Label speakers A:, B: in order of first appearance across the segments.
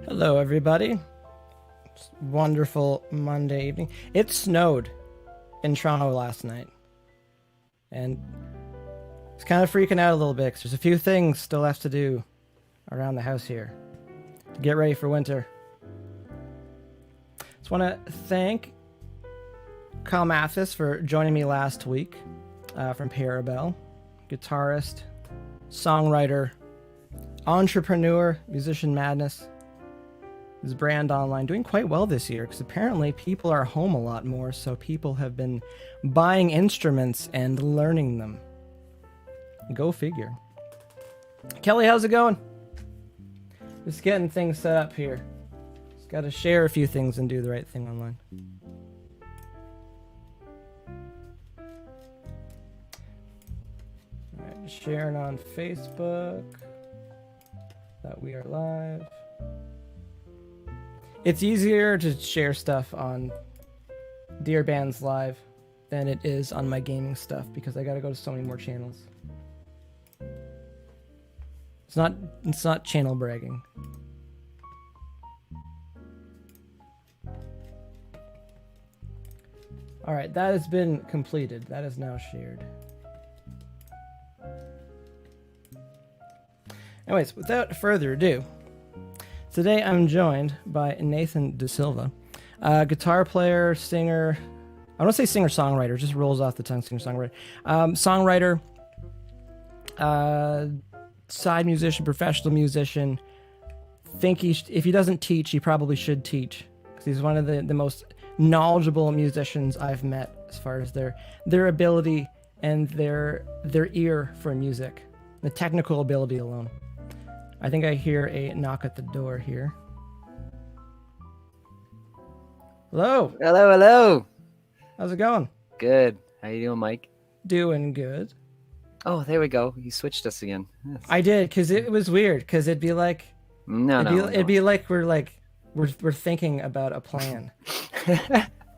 A: Hello, everybody. It's a wonderful Monday evening. It snowed in Toronto last night. And it's kind of freaking out a little bit because there's a few things still left to do around the house here to get ready for winter. Just want to thank Kyle Mathis for joining me last week from Parabel. Guitarist, songwriter, entrepreneur, musician madness. His brand online doing quite well this year because apparently people are home a lot more, so people have been buying instruments and learning them. Go figure. Kelly, how's it going? Just getting things set up here. Just got to share a few things and do the right thing online. All right, sharing on Facebook that we are live. It's easier to share stuff on DearBands live than it is on my gaming stuff because I gotta go to so many more channels. It's not channel bragging. All right, that has been completed. That is now shared. Anyways, without further ado, today I'm joined by Nathan Da Silva, guitar player, singer. I don't say singer-songwriter, just rolls off the tongue, singer-songwriter. Songwriter, side musician, professional musician. If he doesn't teach, he probably should teach because he's one of the most knowledgeable musicians I've met as far as their ability and their ear for music, the technical ability alone. I think I hear a knock at the door here. Hello.
B: Hello, hello.
A: How's it going?
B: Good. How you doing, Mike?
A: Doing good.
B: Oh, there we go. You switched us again. Yes.
A: I did because it was weird because it'd be like it'd be like we're thinking about a plan.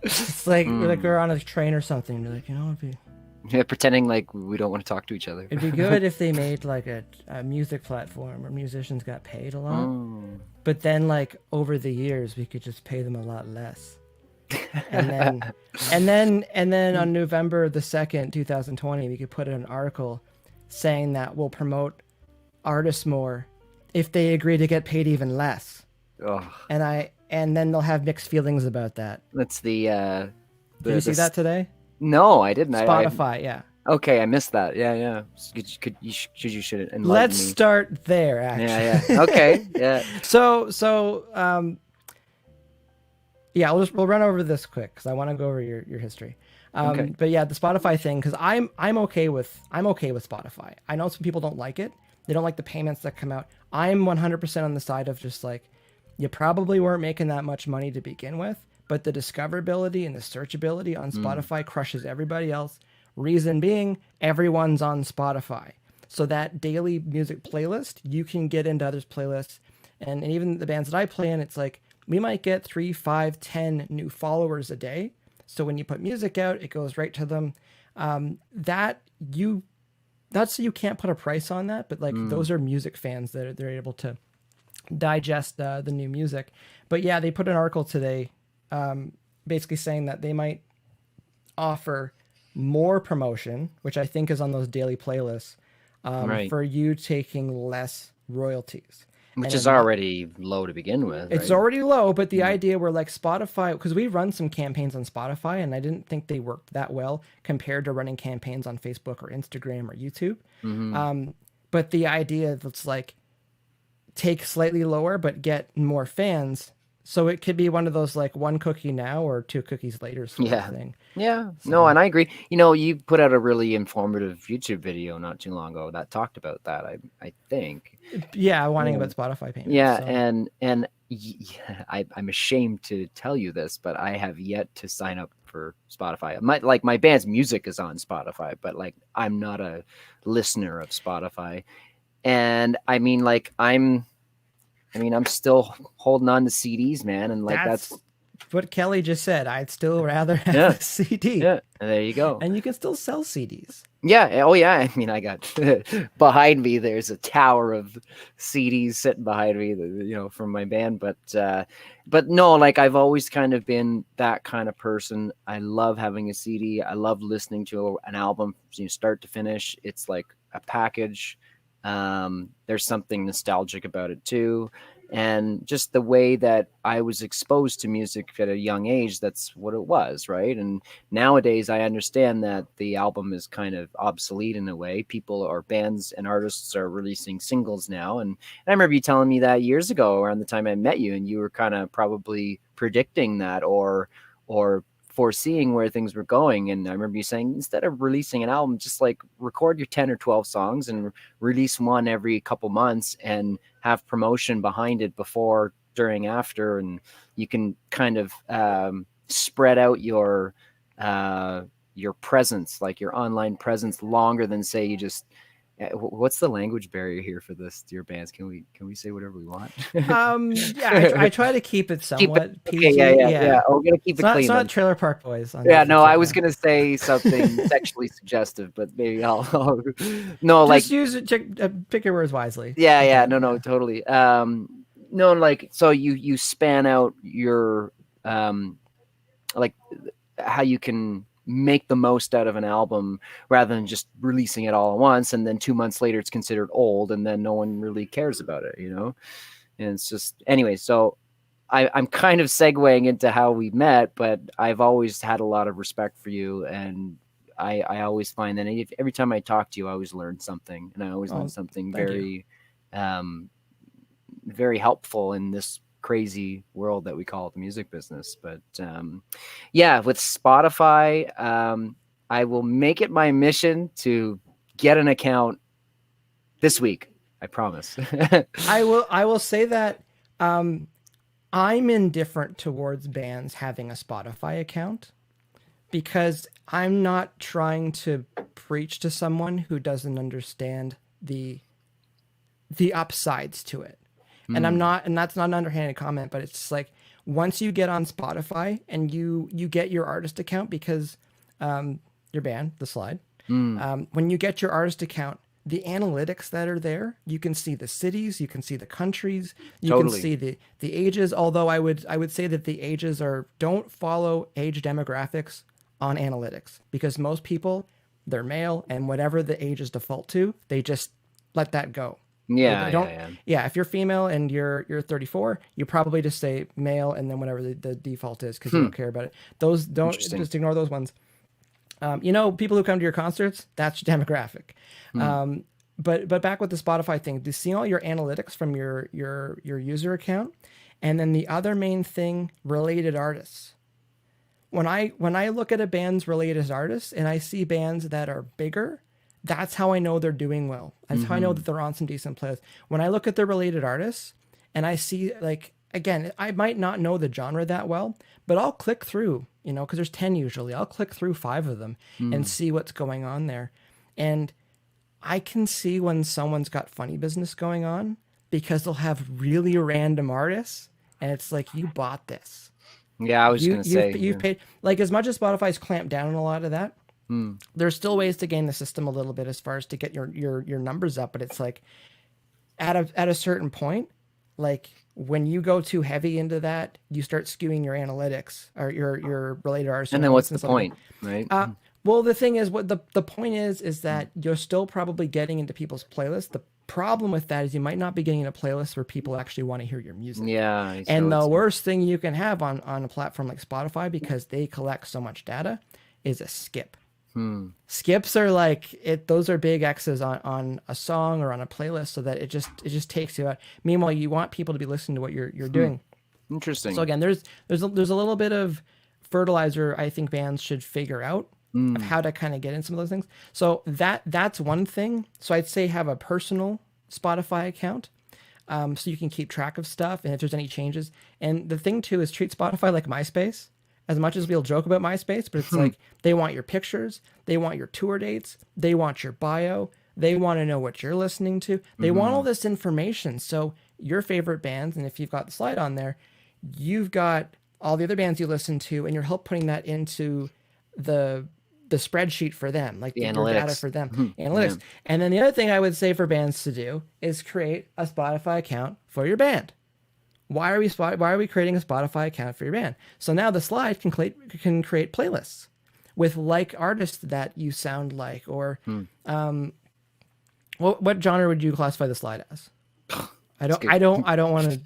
A: It's like we're on a train or something. You're like, it'd be.
B: Yeah, pretending like we don't want to talk to each other.
A: It'd be good if they made like a music platform where musicians got paid a lot. But then like over the years we could just pay them a lot less. And then on November the 2nd, 2020, we could put in an article saying that we'll promote artists more if they agree to get paid even less.
B: Oh.
A: And then they'll have mixed feelings about that.
B: That's the
A: Did you see that today?
B: No, I didn't.
A: Spotify, yeah.
B: Okay, I missed that. Yeah. You should enlighten
A: Let's
B: me.
A: start there, actually.
B: Yeah. Okay, yeah.
A: Yeah, we'll run over this quick because I want to go over your history.
B: Okay.
A: But yeah, the Spotify thing, because I'm okay with Spotify. I know some people don't like it. They don't like the payments that come out. I'm 100% on the side of just like, you probably weren't making that much money to begin with, but the discoverability and the searchability on Spotify crushes everybody else. Reason being, everyone's on Spotify. So that daily music playlist, you can get into others' playlists. And even the bands that I play in, it's like, we might get 3, 5, 10 new followers a day. So when you put music out, it goes right to them. Not so you can't put a price on that, but like those are music fans that they're able to digest the new music. But yeah, they put an article today basically saying that they might offer more promotion, which I think is on those daily playlists, for you taking less royalties.
B: Which is already low to begin with.
A: It's already low, but the idea where like Spotify, because we run some campaigns on Spotify and I didn't think they worked that well compared to running campaigns on Facebook or Instagram or YouTube. But the idea that's like take slightly lower but get more fans. So it could be one of those like one cookie now or 2 cookies later sort of thing.
B: Yeah. So. No, and I agree. You put out a really informative YouTube video not too long ago that talked about that, I think. Yeah,
A: whining about Spotify payments.
B: Yeah, so. and I'm ashamed to tell you this, but I have yet to sign up for Spotify. My band's music is on Spotify, but like I'm not a listener of Spotify. And I mean, I'm still holding on to CDs, man, and like
A: what Kelly just said. I'd still rather have
B: Yeah.
A: the CD.
B: Yeah, and there you go.
A: And you can still sell CDs.
B: Yeah. Oh, yeah. I mean, I got behind me. There's a tower of CDs sitting behind me, from my band. But no, like I've always kind of been that kind of person. I love having a CD. I love listening to an album, start to finish. It's like a package. There's something nostalgic about it too. And just the way that I was exposed to music at a young age, that's what it was, right? And nowadays I understand that the album is kind of obsolete in a way. People or bands and artists are releasing singles now. And I remember you telling me that years ago around the time I met you, and you were kind of probably predicting that or foreseeing where things were going. And I remember you saying, instead of releasing an album, just like record your 10 or 12 songs and release one every couple months and have promotion behind it before, during, after, and you can kind of spread out your presence, like your online presence, longer than say you just. What's the language barrier here for this, DearBands? Can we say whatever we want?
A: Yeah, I try to keep it somewhat PG.
B: Okay, yeah. Oh, we're gonna keep it clean.
A: It's not Trailer Park Boys.
B: Yeah, no, I was gonna say something sexually suggestive, but maybe I'll no,
A: just
B: like
A: use it. Pick your words wisely.
B: Yeah, no, totally. No, like so you span out your like how you can make the most out of an album rather than just releasing it all at once, and then 2 months later it's considered old and then no one really cares about it, and it's just anyway. So I'm kind of segueing into how we met, but I've always had a lot of respect for you, and I always find that every time I talk to you I always learn something, and I always learn something very very helpful in this crazy world that we call the music business. But with Spotify, I will make it my mission to get an account this week. I promise.
A: I will say that I'm indifferent towards bands having a Spotify account, because I'm not trying to preach to someone who doesn't understand the upsides to it. And I'm not, and that's not an underhanded comment, but it's just like, once you get on Spotify and you get your artist account, because your band, the Slyde, when you get your artist account, the analytics that are there, you can see the cities, you can see the countries, you can see the ages. Although I would say that the ages don't follow age demographics on analytics, because most people, they're male, and whatever the age is default to, they just let that go. If you're female and you're 34, you probably just say male and then whatever the default is, because you don't care about it. Those don't, just ignore those ones. People who come to your concerts, that's your demographic. But back with the Spotify thing, to see all your analytics from your user account, and then the other main thing, related artists. When I look at a band's related artists and I see bands that are bigger, that's how I know they're doing well. That's how I know that they're on some decent playlists. When I look at their related artists and I see, like, again, I might not know the genre that well, but I'll click through, because there's 10 usually. I'll click through 5 of them and see what's going on there. And I can see when someone's got funny business going on, because they'll have really random artists and it's like, you bought this.
B: Yeah, I was going to say.
A: You've paid, like, as much as Spotify's clamped down on a lot of that, there's still ways to game the system a little bit as far as to get your numbers up. But it's like, at a certain point, like, when you go too heavy into that, you start skewing your analytics or your related artists.
B: And then what's the point, right?
A: Well, the thing is, what the point is that you're still probably getting into people's playlists. The problem with that is you might not be getting a playlist where people actually want to hear your music.
B: Yeah.
A: And the worst thing you can have on a platform like Spotify, because they collect so much data, is a skip. Skips are like it. Those are big X's on a song or on a playlist, so that it just takes you out. Meanwhile, you want people to be listening to what you're doing.
B: Interesting.
A: So again, there's a little bit of fertilizer I think bands should figure out of how to kind of get in some of those things. So that's one thing. So I'd say have a personal Spotify account, so you can keep track of stuff and if there's any changes. And the thing too is treat Spotify like MySpace. As much as we'll joke about MySpace, but it's like they want your pictures, they want your tour dates, they want your bio, they want to know what you're listening to. They want all this information. So your favorite bands, and if you've got the Slyde on there, you've got all the other bands you listen to, and you're help putting that into the spreadsheet for them, like your data for them, analytics. Yeah. And then the other thing I would say for bands to do is create a Spotify account for your band. Why are we creating a Spotify account for your band? So now the Slyde can create playlists with like artists that you sound like, or what genre would you classify the Slyde as? I don't want to.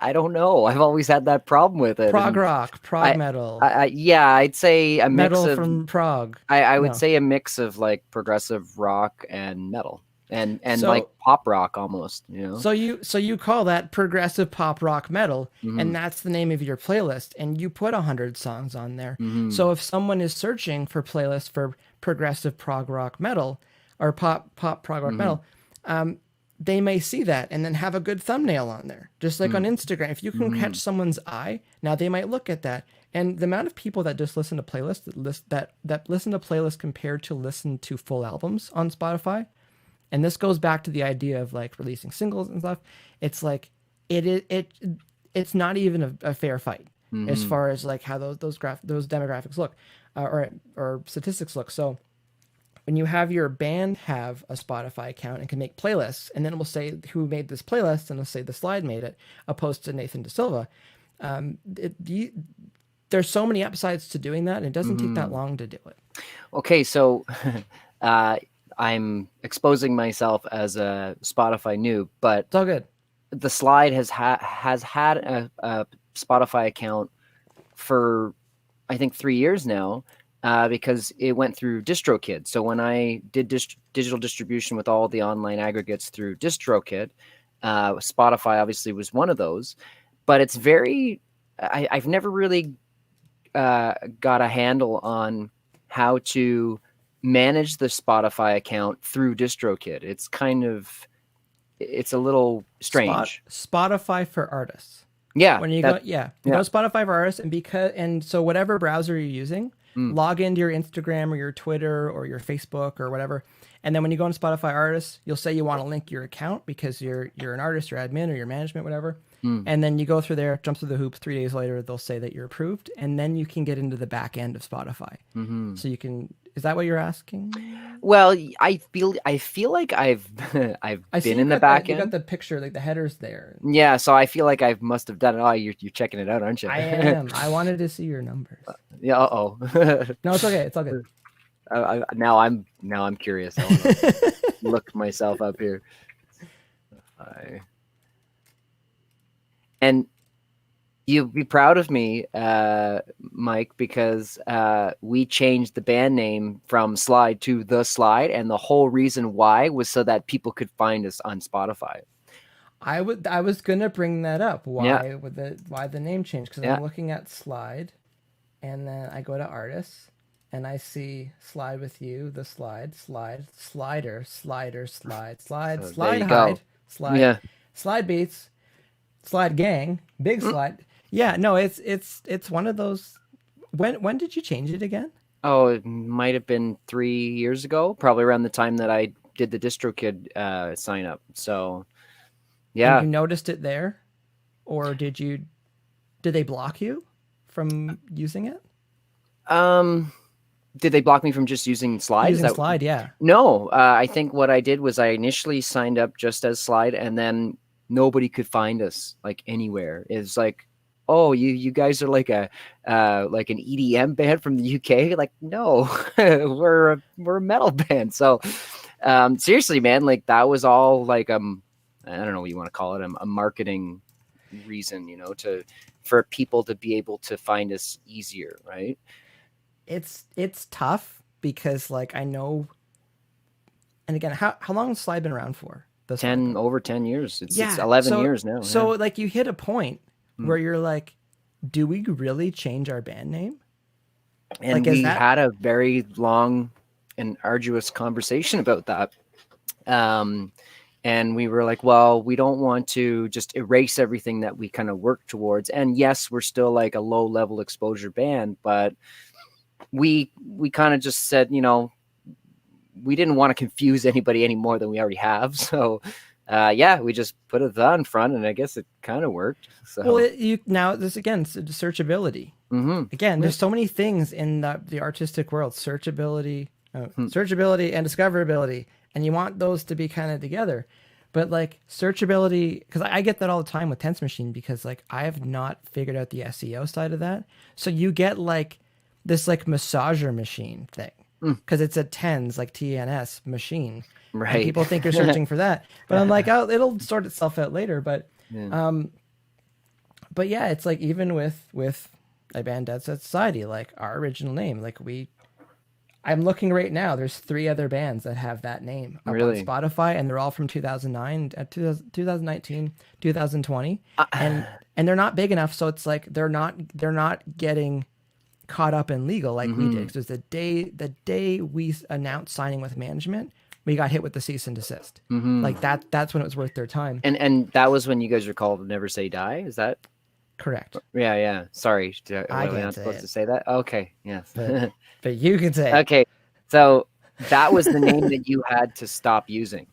B: I don't know. I've always had that problem with it.
A: Prog rock, prog metal.
B: Yeah, I'd say a mix
A: metal
B: of
A: from prog.
B: I would say a mix of like progressive rock and metal, and so, like pop rock almost. You know.
A: So you call that progressive pop rock metal, and that's the name of your playlist, and you put 100 songs on there. So if someone is searching for playlists for progressive prog rock metal or pop prog rock metal, they may see that and then have a good thumbnail on there, just like on Instagram. If you can catch someone's eye, now they might look at that. And the amount of people that just listen to playlists, that listen to playlists compared to listen to full albums on Spotify, and this goes back to the idea of like releasing singles and stuff. It's like it's not even a fair fight as far as like how those demographics look, or statistics look. So when you have your band have a Spotify account and can make playlists, and then it will say who made this playlist, and it'll say the Slyde made it, opposed to Nathan Da Silva. There's so many upsides to doing that, and it doesn't take that long to do it. Okay, so
B: I'm exposing myself as a Spotify noob, but
A: it's all good.
B: The Slyde has had a Spotify account for I think 3 years now. Because it went through DistroKid. So when I did digital distribution with all the online aggregates through DistroKid, Spotify obviously was one of those. But it's I've never really got a handle on how to manage the Spotify account through DistroKid. It's a little strange.
A: Spotify for artists.
B: Yeah.
A: When you go to Spotify for artists, and so whatever browser you're using, log into your Instagram or your Twitter or your Facebook or whatever. And then when you go on Spotify artists, you'll say you want to link your account because you're an artist or admin or your management, whatever. And then you go through there, jump through the hoops. 3 days later, they'll say that you're approved. And then you can get into the back end of Spotify. So you can, is that what you're asking?
B: Well, I feel like I've been in the back end.
A: You got the picture, like the headers there.
B: Yeah, so I feel like I must have done it. Oh, you're checking it out, aren't you?
A: I am. I wanted to see your numbers.
B: Yeah. No,
A: it's okay. It's all good.
B: Now I'm curious. I want to look myself up here. And you'll be proud of me, Mike, because we changed the band name from Slyde to The Slyde, and the whole reason why was so that people could find us on Spotify.
A: I was gonna bring that up. Why the name change? Because I'm looking at Slyde, and then I go to artists, and I see Slyde with you, The Slyde, Slider, Slider, Slyde, Slyde Hide, Slyde, Slyde Beats, Slyde Gang, Big Slyde. Yeah, no, it's one of those. When did you change it again?
B: Oh, it might have been 3 years ago, probably around the time that I did the DistroKid sign up. So, yeah.
A: And you noticed it there, or did they block you from using it?
B: Did they block me from just using Slyde?
A: Slyde, yeah.
B: No, I think what I did was I initially signed up just as Slyde, and then nobody could find us like anywhere. It's like, oh, you guys are like an EDM band from the UK. Like, no, we're a metal band. So seriously, man, like that was all like I don't know what you want to call it, a marketing reason, for people to be able to find us easier, right?
A: It's tough because like I know, and again, how long has Slyde been around for?
B: Over 10 years. It's 11 years now.
A: So like you hit a point where you're like, do we really change our band name?
B: And we had a very long and arduous conversation about that. And we were like, well, we don't want to just erase everything that we kind of work towards. And yes, we're still like a low level exposure band, but we kind of just said, we didn't want to confuse anybody any more than we already have. So yeah, we just put a the in front, and I guess it kind of worked. So
A: Well, now this again, searchability.
B: Mhm.
A: Again, there's so many things in the artistic world: searchability,
B: Hmm.
A: searchability, and discoverability, and you want those to be kind of together. But like searchability, because I get that all the time with Tense Machine, because like I have not figured out the SEO side of that. So you get like this like massager machine thing, because it's a tens like TNS machine, and
B: Right.
A: people think you're searching for that. But I'm like, oh, it'll sort itself out later.
B: Yeah.
A: But yeah, it's like even with a band Dead Set Society, like our original name, like I'm looking right now, there's 3 other bands that have that name up
B: Really?
A: on Spotify, and they're all from 2009, 2019, 2020, and they're not big enough, so it's like they're not getting caught up in legal like we did. Because the day we announced signing with management, we got hit with the cease and desist. Like that's when it was worth their time.
B: And that was when you guys were called Never Say Die. Is that
A: Correct.
B: Yeah. Sorry,
A: I
B: was
A: can't
B: not
A: say
B: supposed
A: it.
B: to say that. Okay, yes.
A: But you can say it.
B: Okay, so that was the name that you had to stop using.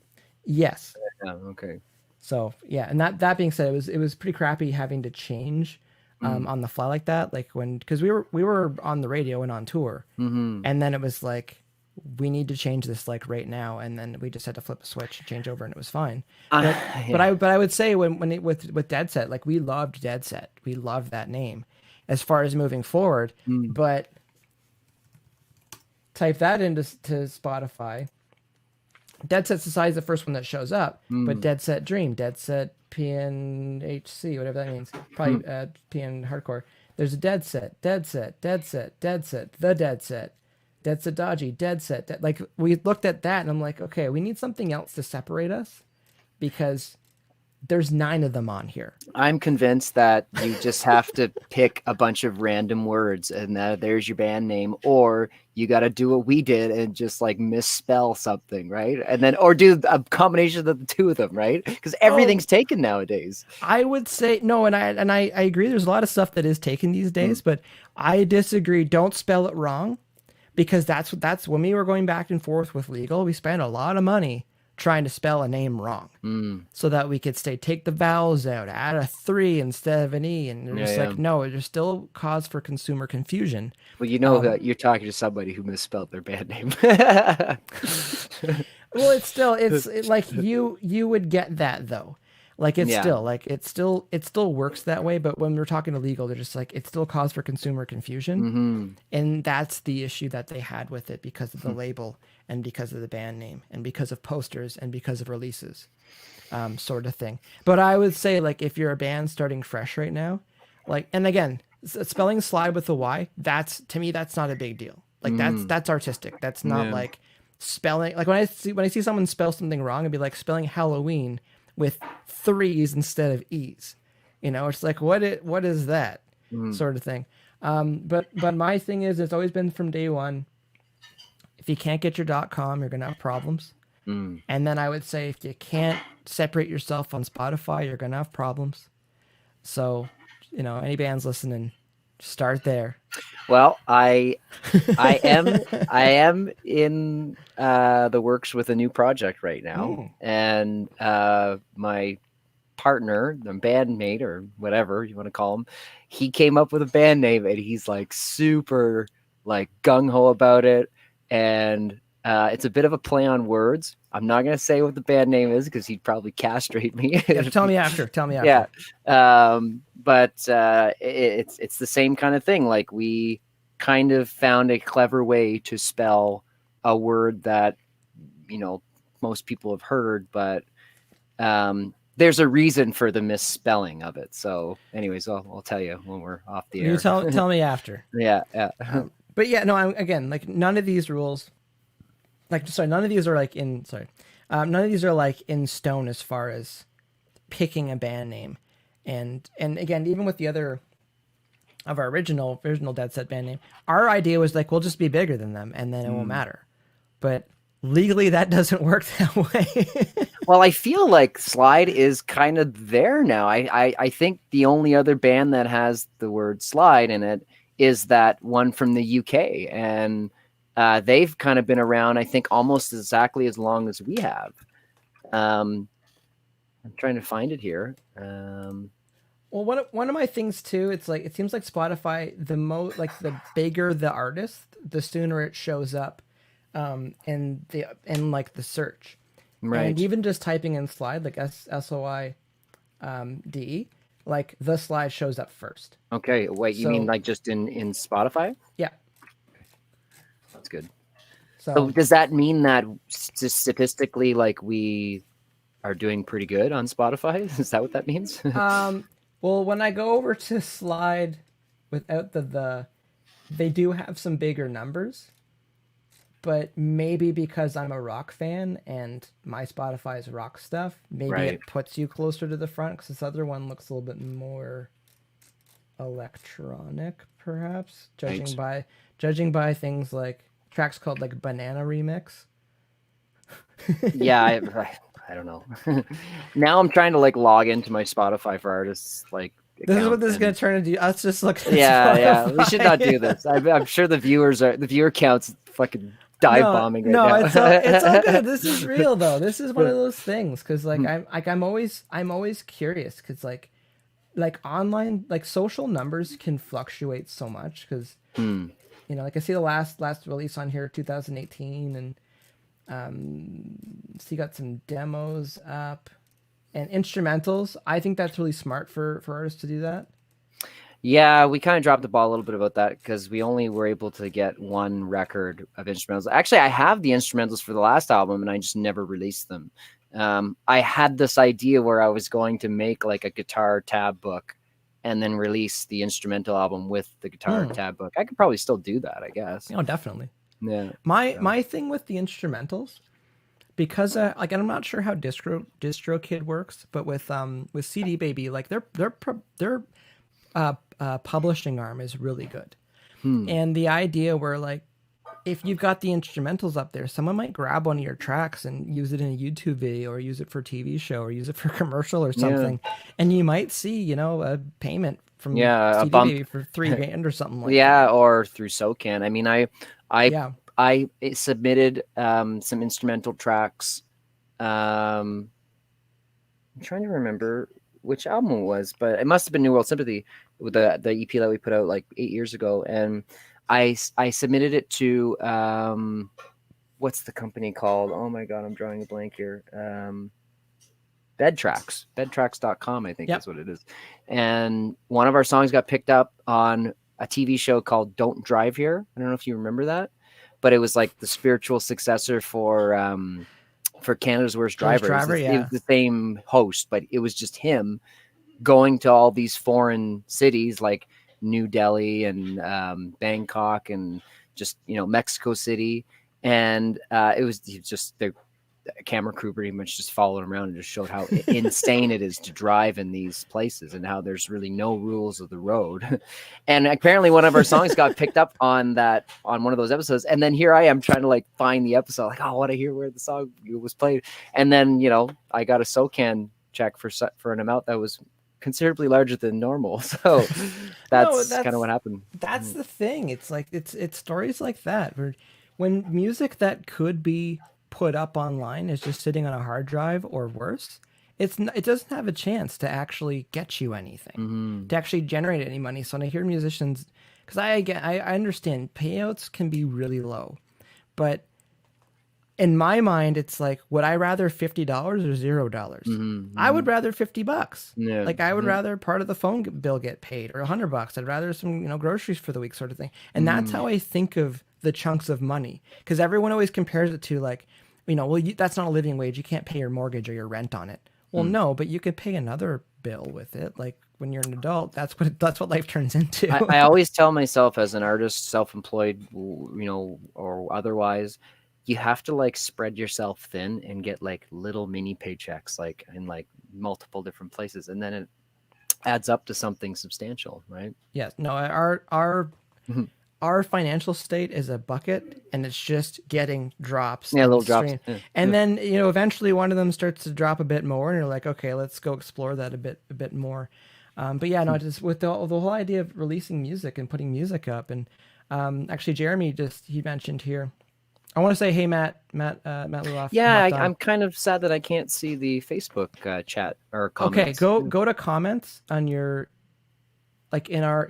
A: Yes.
B: Oh, okay.
A: So yeah, and that being said, it was pretty crappy having to change on the fly like that. Like because we were on the radio and on tour, and then it was like we need to change this like right now, and then we just had to flip a switch and change over, and it was fine. But I would say with Dead Set, like we loved Dead Set, we loved that name. As far as moving forward, but type that into Spotify. Dead Set Society is the first one that shows up, but Dead Set Dream, Dead Set PNHC, whatever that means, probably PN Hardcore. There's a Dead Set, Dead Set, Dead Set, Dead Set, the Dead Set, Dead Set Dodgy, Dead Set. Like we looked at that, and I'm like, okay, we need something else to separate us, because there's 9 of them on here.
B: I'm convinced that you just have to pick a bunch of random words, and there's your band name, or you got to do what we did and just like misspell something, right? And then, or do a combination of the 2 of them, right? Because everything's taken nowadays.
A: I would say no, and I agree. There's a lot of stuff that is taken these days, but I disagree. Don't spell it wrong, because that's when we were going back and forth with legal. We spent a lot of money trying to spell a name wrong, so that we could take the vowels out, add a 3 instead of an E, and they're just like, no, there's still cause for consumer confusion.
B: Well, you know that you're talking to somebody who misspelled their band name.
A: Well, it's like you would get that though. Like it's still works that way, but when we're talking to legal, they're just like, it's still cause for consumer confusion. And that's the issue that they had with it, because of the label and because of the band name and because of posters and because of releases, sort of thing. But I would say, like, if you're a band starting fresh right now, like, and again, spelling Slyde with a Y, to me, that's not a big deal. Like that's artistic. That's not like spelling. Like when I see someone spell something wrong, it'd be like spelling Halloween with 3s instead of E's. You know, it's like, what is that sort of thing. But my thing is, it's always been from day one, if you can't get your .com, you're gonna have problems. And then I would say, if you can't separate yourself on Spotify, you're gonna have problems. So, you know, any bands listening, start there.
B: Well, I am in the works with a new project right now, and my partner, the bandmate or whatever you want to call him, he came up with a band name, and he's like super like gung ho about it, and it's a bit of a play on words. I'm not gonna say what the band name is because he'd probably castrate me.
A: Tell me after.
B: Yeah. But it's the same kind of thing. Like, we kind of found a clever way to spell a word that, you know, most people have heard, but there's a reason for the misspelling of it. So anyways, I'll tell you when we're off the air.
A: You tell me after.
B: Yeah.
A: But yeah, no, again, like, none of these rules, none of these are like none of these are like in stone as far as picking a band name. And again, even with the other of our original Dead Set band name, our idea was like, we'll just be bigger than them and then it won't matter. But legally, that doesn't work that way.
B: Well, I feel like Slyde is kind of there now. I think the only other band that has the word Slyde in it is that one from the UK, and they've kind of been around, I think, almost exactly as long as we have. I'm trying to find it here.
A: Well, one of my things too, it's like it seems like Spotify, the bigger the artist, the sooner it shows up, in like the search,
B: Right.
A: and even just typing in Slyde like SOI, DE, like the Slyde shows up first.
B: Okay. Wait, you mean like just in Spotify?
A: Yeah.
B: That's good.
A: So
B: So does that mean that statistically, like we are doing pretty good on Spotify? Is that what that means?
A: well, when I go over to Slyde without they do have some bigger numbers, but maybe because I'm a rock fan and my Spotify is rock stuff, maybe
B: Right.
A: it puts you closer to the front because this other one looks a little bit more electronic, perhaps, judging by things like tracks called like Banana Remix.
B: Yeah, I don't know. Now I'm trying to like log into my Spotify for artists like.
A: This is what
B: account,
A: this is
B: and-
A: going to turn into. Us just looking at
B: Yeah, we
A: Spotify.
B: should not do this. I'm sure the viewer counts fucking dive bombing right now.
A: it's all good. This is real though. This is one of those things because like I'm always curious because like online like social numbers can fluctuate so much because you know like I see the last release on here 2018 and so you got some demos up and instrumentals. I think that's really smart for artists to do that.
B: Yeah, we kind of dropped the ball a little bit about that because we only were able to get one record of instrumentals. Actually, I have the instrumentals for the last album and I just never released them. I had this idea where I was going to make like a guitar tab book and then release the instrumental album with the guitar tab book. I could probably still do that, I guess.
A: Oh, definitely.
B: Yeah.
A: My thing with the instrumentals, because like I'm not sure how DistroKid works, but with CD Baby, like their publishing arm is really good, and the idea where like if you've got the instrumentals up there, someone might grab one of your tracks and use it in a YouTube video or use it for a TV show or use it for a commercial or something, and you might see a payment from
B: a
A: CD
B: bump.
A: Baby for $3,000 or something like
B: Yeah, or through SoCan. I mean,
A: Yeah.
B: I submitted some instrumental tracks. I'm trying to remember which album it was, but it must have been New World Sympathy with the EP that we put out like 8 years ago. And I submitted it to what's the company called? Oh my God, I'm drawing a blank here. bedtracks.com, I think
A: Yep.
B: is what it is. And one of our songs got picked up on a TV show called Don't Drive Here. I don't know if you remember that, but it was like the spiritual successor for Canada's Worst Driver. It was the same host, but it was just him going to all these foreign cities like New Delhi and Bangkok and just Mexico City, and it was just the camera crew pretty much just followed him around and just showed how insane it is to drive in these places and how there's really no rules of the road. And apparently one of our songs got picked up on one of those episodes. And then here I am trying to like find the episode, like, I want to hear where the song was played. And then, I got a SoCan check for an amount that was considerably larger than normal. So that's kind of what happened.
A: That's the thing. It's like, it's stories like that where when music that could be put up online is just sitting on a hard drive or worse, it doesn't have a chance to actually get you anything, to actually generate any money. So when I hear musicians, because I understand payouts can be really low, but in my mind, it's like, would I rather $50 or $0? I would rather $50.
B: Yeah.
A: Like I would rather part of the phone bill get paid or $100. I'd rather some groceries for the week sort of thing. And that's how I think of the chunks of money, because everyone always compares it to like, that's not a living wage. You can't pay your mortgage or your rent on it. Well, no, but you could pay another bill with it. Like when you're an adult, that's what life turns into.
B: I always tell myself as an artist, self-employed, or otherwise, you have to like spread yourself thin and get like little mini paychecks, like in like multiple different places. And then it adds up to something substantial, right?
A: Yes. No, our financial state is a bucket, and it's just getting drops.
B: Yeah, little drops. Yeah.
A: And then, eventually one of them starts to drop a bit more, and you're like, okay, let's go explore that a bit more. But yeah, no, just with the whole idea of releasing music and putting music up. And actually, Jeremy he mentioned here, I want to say, hey, Matt Luloff.
B: Yeah, I'm kind of sad that I can't see the Facebook chat or comments.
A: Okay, go to comments on your, like in our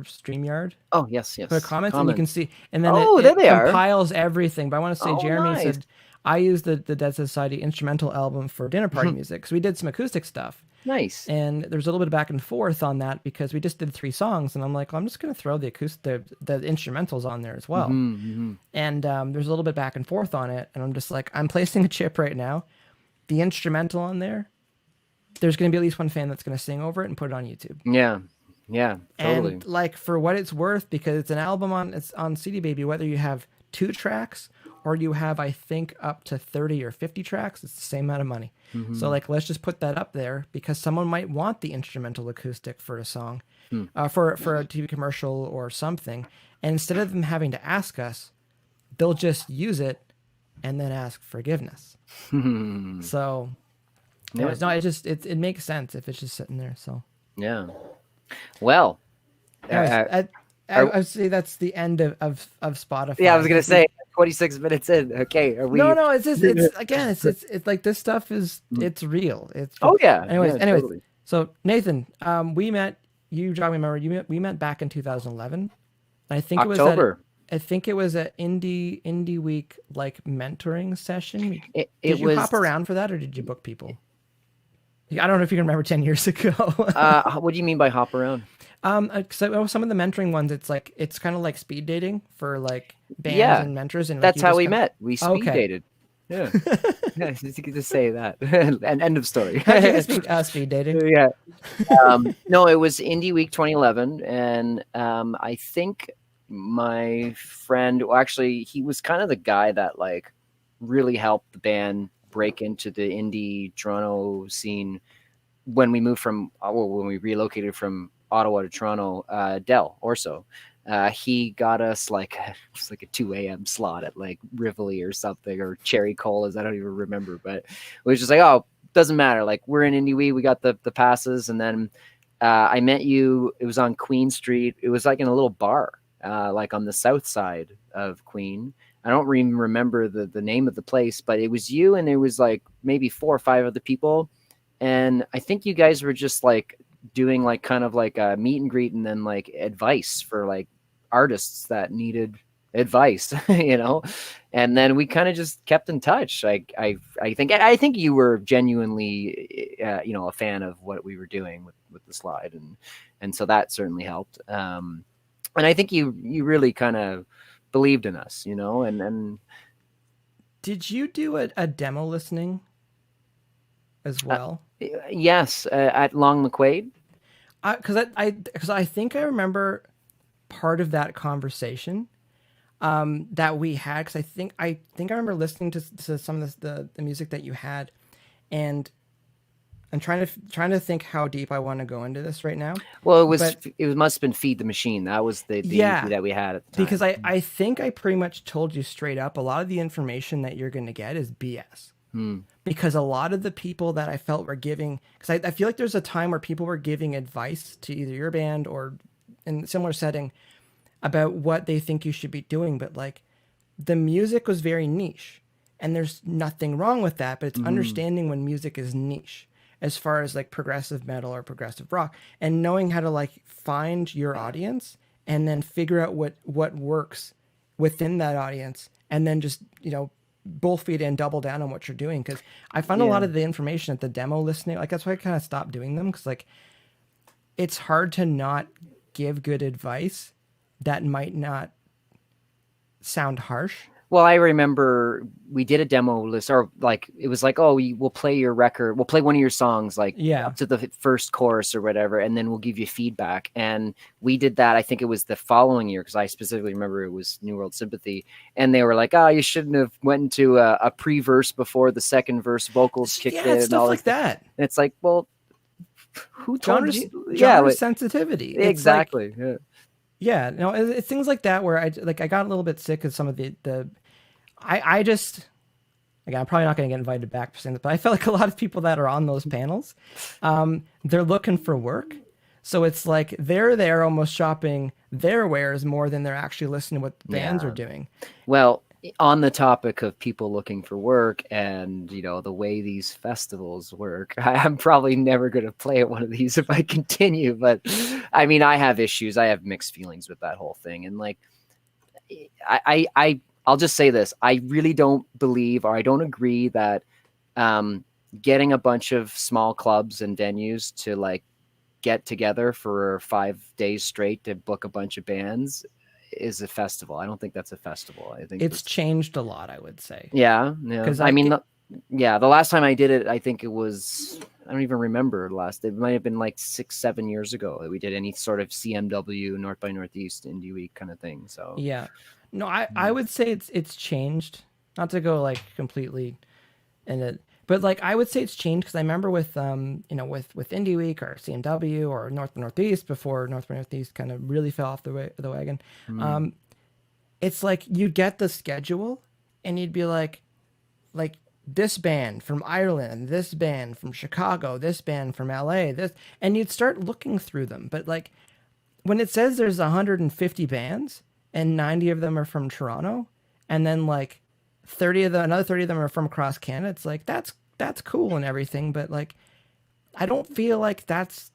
A: StreamYard.
B: Oh, yes.
A: Go to comments, and you can see, and then
B: there they
A: compiles everything. But I want to say, Jeremy
B: nice.
A: said, I used the Dead Society instrumental album for dinner party music. So we did some acoustic stuff.
B: Nice.
A: And there's a little bit of back and forth on that because we just did 3 songs, and I'm like, well, I'm just going to throw the instrumentals on there as well. And there's a little bit back and forth on it, and I'm just like, I'm placing a chip right now, the instrumental on there. There's going to be at least one fan that's going to sing over it and put it on YouTube.
B: Yeah, totally.
A: And like, for what it's worth, because it's an album it's on CD Baby, whether you have 2 tracks or you have, I think, up to 30 or 50 tracks, it's the same amount of money. So like, let's just put that up there because someone might want the instrumental acoustic for a song, for a TV commercial or something. And instead of them having to ask us, they'll just use it and then ask forgiveness. So anyways, no, it makes sense if it's just sitting there. So
B: yeah. Well,
A: anyways, I would say that's the end of Spotify.
B: Yeah, I was gonna say 26 minutes in. Okay, are we?
A: No, it's just it's like this stuff is it's real. It's
B: yeah.
A: Anyways,
B: Totally.
A: So Nathan, we met. You jog me remember. We met back in 2011. I think
B: October.
A: it was an indie week like mentoring session.
B: Did
A: you hop around for that, or did you book people? I don't know if you can remember 10 years ago.
B: What do you mean by hop around?
A: So some of the mentoring ones, it's kind of like speed dating for like bands and mentors, and
B: that's how we met. We speed dated. Yeah, you could just say that. And end of story.
A: Speed dating.
B: Yeah. No, it was Indie Week 2011, and I think my friend, well, actually, he was kind of the guy that like really helped the band break into the indie Toronto scene when we moved from, when we relocated from Ottawa to Toronto. Del Orso, he got us like just like a 2 a.m. slot at like Rivoli or something, or Cherry Colas, I don't even remember, but it was just like, oh, doesn't matter, like we're in Indie we got the passes. And then I met you, it was on Queen Street, it was like in a little bar like on the south side of Queen. I don't even remember the name of the place, but it was you and there was like maybe 4 or 5 other people. And I think you guys were just like doing like kind of like a meet and greet and then like advice for like artists that needed advice, you know? And then we kind of just kept in touch. Like I think you were genuinely, a fan of what we were doing with the Slyde. And so that certainly helped. And I think you really kind of believed in us, and
A: did you do a demo listening as well?
B: Yes, at Long McQuaid.
A: Because I think I remember part of that conversation that we had. Because I think I remember listening to some of the music that you had, and I'm trying to think how deep I want to go into this right now.
B: Well, it must have been Feed the Machine. That was the EP that we had at the time.
A: Because I think I pretty much told you straight up, a lot of the information that you're going to get is BS. Because a lot of the people that I felt were giving, because I feel like there's a time where people were giving advice to either your band or in a similar setting about what they think you should be doing. But like the music was very niche, and there's nothing wrong with that, but it's understanding when music is niche, as far as like progressive metal or progressive rock, and knowing how to like find your audience and then figure out what works within that audience, and then just, bullfeed and double down on what you're doing. Cause I found a lot of the information at the demo listening, like that's why I kind of stopped doing them. Cause like, it's hard to not give good advice that might not sound harsh.
B: Well, I remember we did a demo list, or like it was like, oh, we'll play your record, we'll play one of your songs, like up to the first chorus or whatever, and then we'll give you feedback. And we did that. I think it was the following year, because I specifically remember it was New World Sympathy, and they were like, oh, you shouldn't have went into a pre-verse before the second verse vocals kicked in,
A: and all like that.
B: And it's like, well, who told you?
A: Genre sensitivity.
B: Exactly.
A: Yeah, no, it's things like that where I got a little bit sick of some of I just, again, I'm probably not going to get invited back, but I felt like a lot of people that are on those panels, they're looking for work. So it's like they're there almost shopping their wares more than they're actually listening to what the bands are doing.
B: Well, On the topic of people looking for work and, you know, the way these festivals work, I'm probably never going to play at one of these if I continue. But I mean, I have issues. I have mixed feelings with that whole thing. And like, I'll just say this. I really don't believe, or I don't agree that getting a bunch of small clubs and venues to like get together for 5 days straight to book a bunch of bands is a festival. I don't think that's a festival. I think
A: It's changed a lot, I would say.
B: yeah.
A: Because
B: I mean, the last time I did it, I think it was, I don't even remember it might have been like 6-7 years ago that we did any sort of CMW, North by Northeast, Indie Week kind of thing. So
A: yeah, no, I would say it's changed. Not to go like completely in it, but like I would say it's changed because I remember with with Indie Week or CMW or North by Northeast before North by Northeast kind of really fell off the wagon. It's like you'd get the schedule and you'd be like this band from Ireland, this band from Chicago, this band from LA, this, and you'd start looking through them. But like when it says there's 150 bands and 90 of them are from Toronto, and then like another 30 of them are from across Canada, it's like that's cool and everything, but like I don't feel like that's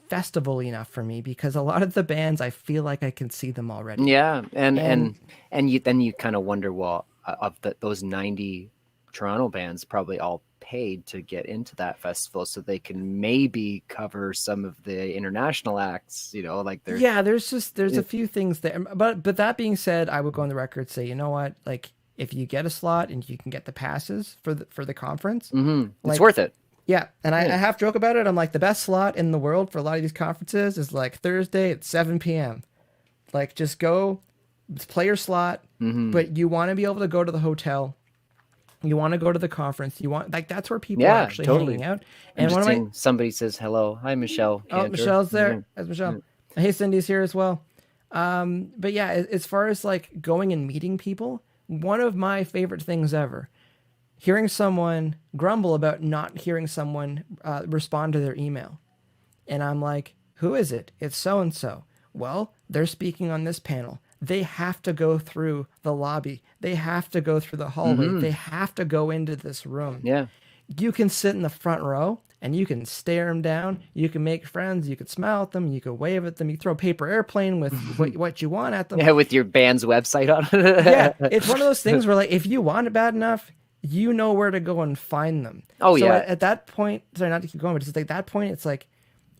A: festival enough for me, because a lot of the bands I feel like I can see them already.
B: yeah, and you then you kind of wonder, well, of those 90 Toronto bands probably all paid to get into that festival so they can maybe cover some of the international acts, you know, like there's
A: a few things there, but that being said, I would go on the record say, you know what, like if you get a slot and you can get the passes for the conference,
B: it's worth it.
A: Yeah, and I half joke about it. I'm like, the best slot in the world for a lot of these conferences is like Thursday at 7 p.m. Like, just go, play your slot, but you want to be able to go to the hotel. You want to go to the conference. You want, like, that's where people are actually hanging out.
B: And somebody says hello. Hi, Michelle.
A: Oh, Michelle's there. That's Michelle. Hey, Cindy's here as well. But yeah, as far as like going and meeting people, one of my favorite things ever, hearing someone grumble about not hearing someone respond to their email. And I'm like, who is it? It's so-and-so. Well, they're speaking on this panel. They have to go through the lobby. They have to go through the hallway. They have to go into this room.
B: Yeah.
A: You can sit in the front row and you can stare them down. You can make friends. You can smile at them. You can wave at them. You throw a paper airplane with what you want at them.
B: Yeah, with your band's website on it.
A: Yeah, it's one of those things where, like, if you want it bad enough, you know where to go and find them.
B: Oh,
A: so
B: yeah.
A: At that point, sorry, not to keep going, but just like that point, it's like,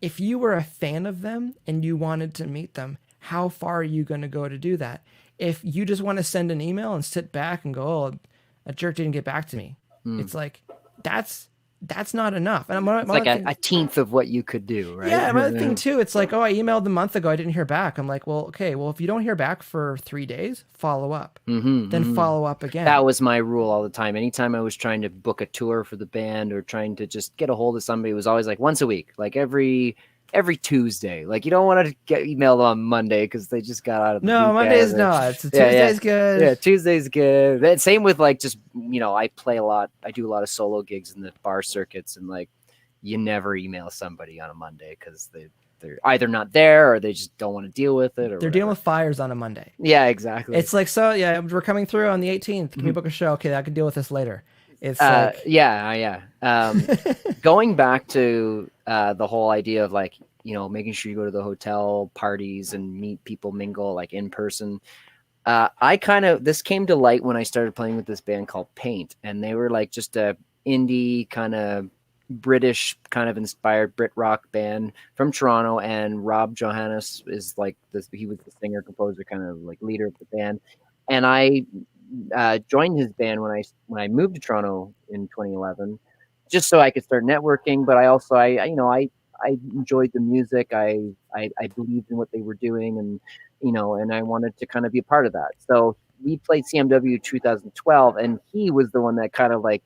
A: if you were a fan of them and you wanted to meet them, how far are you going to go to do that? If you just want to send an email and sit back and go, oh, a jerk didn't get back to me. It's like, that's not enough. And
B: it's like a tenth of what you could do, right?
A: Yeah, another thing too, it's like, oh, I emailed a month ago, I didn't hear back. I'm like, well, okay, well, if you don't hear back for 3 days, follow up. Then follow up again.
B: That was my rule all the time. Anytime I was trying to book a tour for the band or trying to just get a hold of somebody, it was always like once a week, like every Tuesday. Like, you don't want to get emailed on Monday because they just got out of the
A: No, Monday's not. Tuesday's good.
B: Yeah, Tuesday's good. And same with like just, you know, I play a lot. I do a lot of solo gigs in the bar circuits, and like you never email somebody on a Monday because they're either not there or they just don't want to deal with it. Or
A: they're dealing with fires on a Monday.
B: Yeah, exactly.
A: It's like, so yeah, we're coming through on the 18th. Can we book a show? Okay, I can deal with this later. It's like...
B: yeah. Going back to the whole idea of like, you know, making sure you go to the hotel parties and meet people, mingle like in person. This came to light when I started playing with this band called Paint, and they were like just a indie kind of British kind of inspired Brit rock band from Toronto. And Rob Johannes is like this, he was the singer, composer, kind of like leader of the band. And I joined his band when I moved to Toronto in 2011, just so I could start networking. But I also, I enjoyed the music. I believed in what they were doing, and, you know, and I wanted to kind of be a part of that. So we played CMW 2012, and he was the one that kind of like,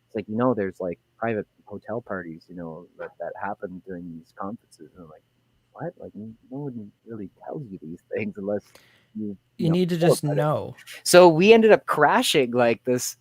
B: it's like, you know, there's like private hotel parties, you know, that happen during these conferences. And I'm like, what? Like, no one really tells you these things unless you
A: need to just know.
B: So we ended up crashing like this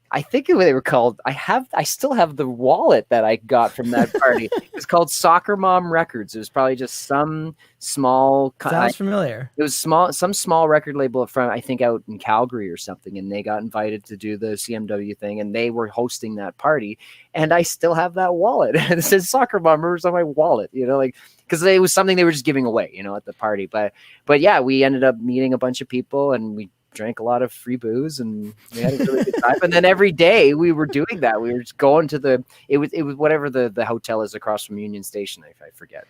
B: I think they were called. I still have the wallet that I got from that party. It's called Soccer Mom Records. It was probably just some small.
A: Sounds familiar.
B: It was some small record label from, I think, out in Calgary or something, and they got invited to do the CMW thing, and they were hosting that party. And I still have that wallet. It says Soccer Mom Records on my wallet. Like, because it was something they were just giving away, at the party. But yeah, we ended up meeting a bunch of people, and we drank a lot of free booze, and we had a really good time. And then every day we were doing that. We were just going to it was whatever the hotel is across from Union Station. I forget,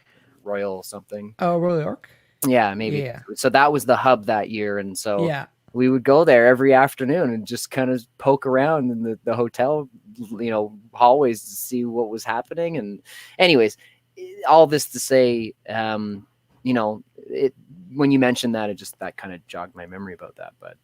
B: Royal something.
A: Oh, Royal York.
B: Yeah, maybe. Yeah. So that was the hub that year, and so
A: yeah,
B: we would go there every afternoon and just kind of poke around in the hotel, hallways to see what was happening. And anyways, all this to say, when you mentioned that, that kind of jogged my memory about that. But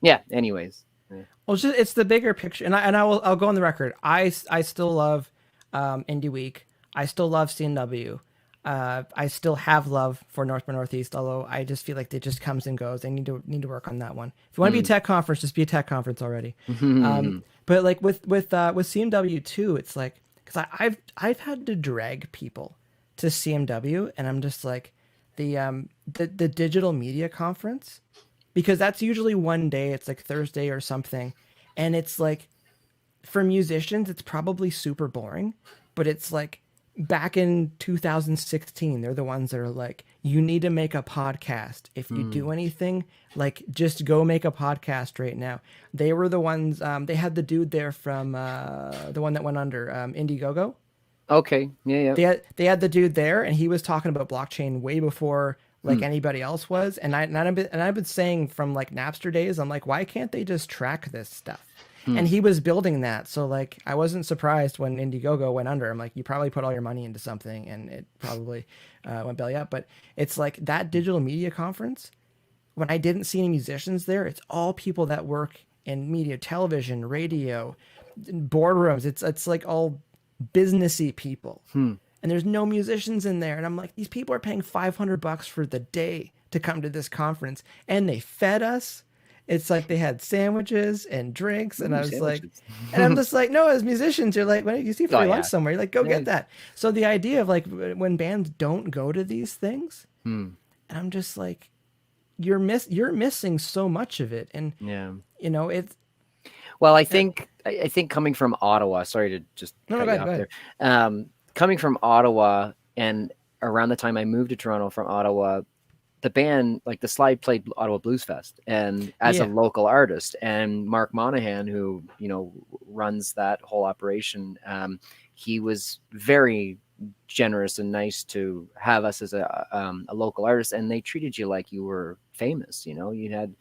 B: yeah, anyways. Yeah.
A: Well, it's the bigger picture, and I'll go on the record. I still love Indie Week. I still love CNW. I still have love for North by Northeast, although I just feel like it just comes and goes. I need to work on that one. If you want to be a tech conference, just be a tech conference already. But like with CMW too, it's like, because I've had to drag people to CMW, and I'm just like, the digital media conference, because that's usually one day. It's like Thursday or something, and it's like, for musicians it's probably super boring, but it's like back in 2016, they're the ones that are like, you need to make a podcast. If you do anything, like, just go make a podcast right now. They were the ones, they had the dude there from the one that went under, Indiegogo.
B: Okay. Yeah.
A: They had the dude there, and he was talking about blockchain way before like anybody else was. And I've been saying from like Napster days, I'm like, why can't they just track this stuff? And he was building that. So like, I wasn't surprised when Indiegogo went under. I'm like, you probably put all your money into something, and it probably went belly up. But it's like that digital media conference, when I didn't see any musicians there, it's all people that work in media, television, radio, boardrooms. It's like all businessy people, and there's no musicians in there. And I'm like, these people are paying $500 for the day to come to this conference, and they fed us. It's like they had sandwiches and drinks, and I was like, and I'm just like, no, as musicians, you're like, when you see free lunch somewhere, you're like, go get that. So the idea of like, when bands don't go to these things, and I'm just like, you're missing so much of it. And it's,
B: well, I think coming from Ottawa, sorry to just cut you off there. Coming from Ottawa, and around the time I moved to Toronto from Ottawa, the band, like the Slyde, played Ottawa Blues Fest, and as a local artist, and Mark Monahan, who runs that whole operation, he was very generous and nice to have us as a local artist, and they treated you like you were famous. You had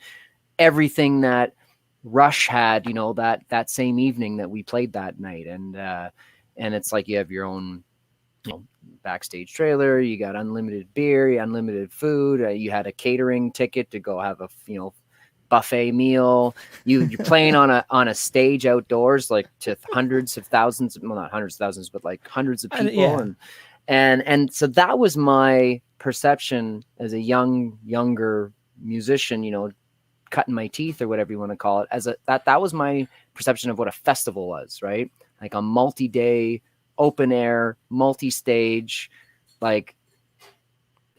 B: everything that Rush had, that same evening that we played that night, and it's like you have your own backstage trailer, you got unlimited beer, unlimited food, you had a catering ticket to go have a buffet meal, you're playing on a stage outdoors, like to hundreds of thousands, well, not hundreds of thousands, but like hundreds of people. And so that was my perception as a younger musician, cutting my teeth or whatever you want to call it, that was my perception of what a festival was, right? Like a multi-day open air, multi-stage, like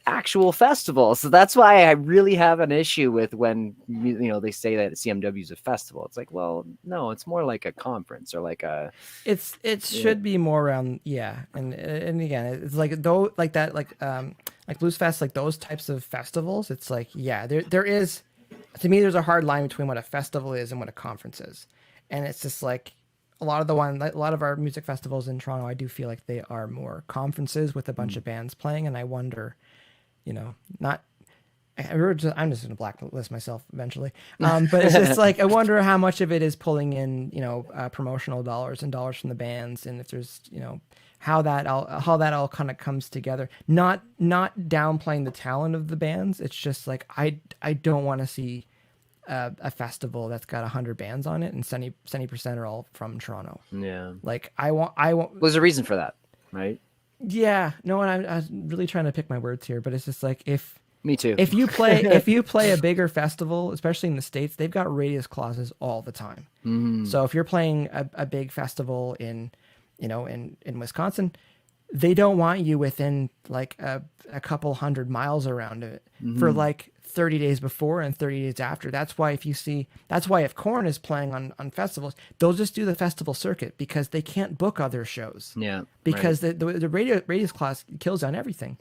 B: actual festival. So that's why I really have an issue with when they say that CMW is a festival. It's like, well, no, it's more like a conference, or like a.
A: It should be more around, and again, it's like though, like that, like Blues Fest, like those types of festivals. It's like, there is, to me, there's a hard line between what a festival is and what a conference is, and it's just like. A lot of our music festivals in Toronto, I do feel like they are more conferences with a bunch of bands playing, and I wonder, I'm just going to blacklist myself eventually. But it's just like, I wonder how much of it is pulling in, promotional dollars and dollars from the bands, and if there's, how that all kind of comes together. Not downplaying the talent of the bands. It's just like, I don't want to see a festival that's got 100 bands on it and 70% are all from Toronto. Yeah. Like I want.
B: There's a reason for that, right?
A: Yeah. No, and I was really trying to pick my words here, but it's just like, if
B: Me too.
A: If you play a bigger festival, especially in the States, they've got radius clauses all the time. So if you're playing a big festival in Wisconsin, they don't want you within like a couple 100 miles around it for like 30 days before and 30 days after. That's why if Korn is playing on festivals, they'll just do the festival circuit because they can't book other shows.
B: Yeah.
A: Because the radius clause kills on everything.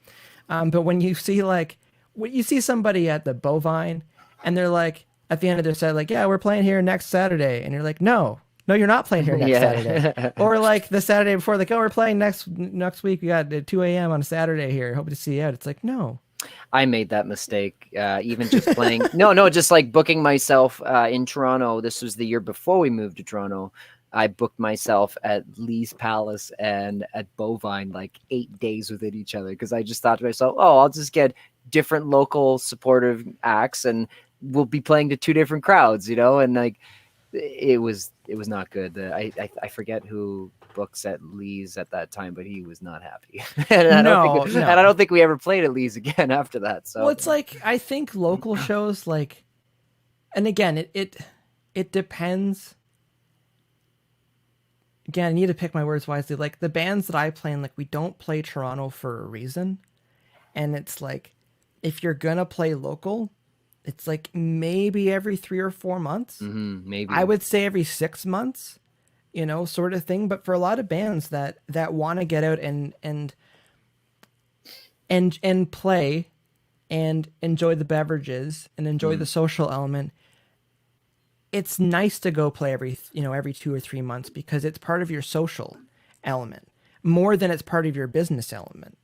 A: But when you see somebody at the Bovine and they're like, at the end of their set, like, yeah, we're playing here next Saturday. And you're like, no, you're not playing here next Saturday. Or like the Saturday before, like, oh, we're playing next week. We got 2 a.m. on Saturday here. Hope to see you out. It's like, no.
B: I made that mistake, even just playing. just like booking myself in Toronto. This was the year before we moved to Toronto. I booked myself at Lee's Palace and at Bovine like 8 days within each other because I just thought to myself, oh, I'll just get different local supportive acts and we'll be playing to two different crowds, and like it was not good. I forget who books at Lee's at that time, but he was not happy. And I don't think we ever played at Lee's again after that. So
A: it's like, I think local shows, like, and again, it depends. Again, I need to pick my words wisely. Like the bands that I play in, like we don't play Toronto for a reason. And it's like, if you're going to play local, it's like maybe every 3 or 4 months.
B: Maybe.
A: I would say every 6 months, sort of thing. But for a lot of bands that want to get out and play and enjoy the beverages and enjoy the social element, it's nice to go play every 2 or 3 months because it's part of your social element more than it's part of your business element.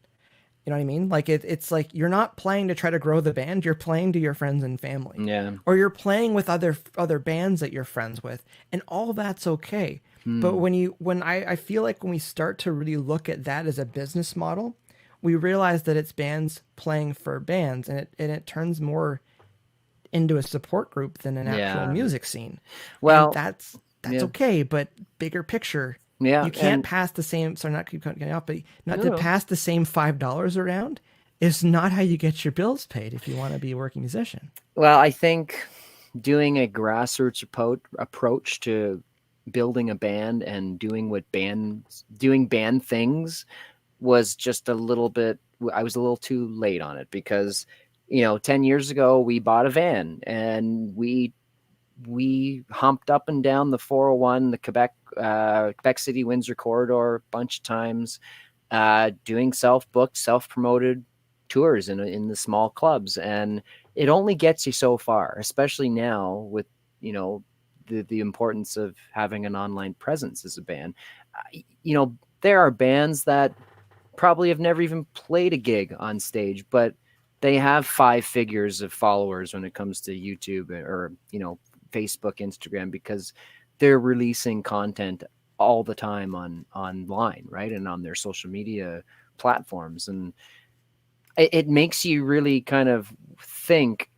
A: You know what I mean? Like it's like you're not playing to try to grow the band. You're playing to your friends and family.
B: Yeah.
A: Or you're playing with other bands that you're friends with, and all that's okay. But I feel like when we start to really look at that as a business model, we realize that it's bands playing for bands, and it turns more into a support group than an actual music scene.
B: Well,
A: and that's okay, but bigger picture.
B: Yeah,
A: you can't pass the same. Sorry, not keep cutting off, but to pass the same $5 around is not how you get your bills paid if you want to be a working musician.
B: Well, I think doing a grassroots approach to building a band and doing band things was just a little bit. I was a little too late on it because 10 years ago we bought a van and we humped up and down the 401, the Quebec City, Windsor corridor a bunch of times, doing self-booked, self-promoted tours in the small clubs. And it only gets you so far, especially now with, the importance of having an online presence as a band. There are bands that probably have never even played a gig on stage, but they have 5 figures of followers when it comes to YouTube or, Facebook, Instagram, because they're releasing content all the time online, right? And on their social media platforms. And it makes you really kind of think,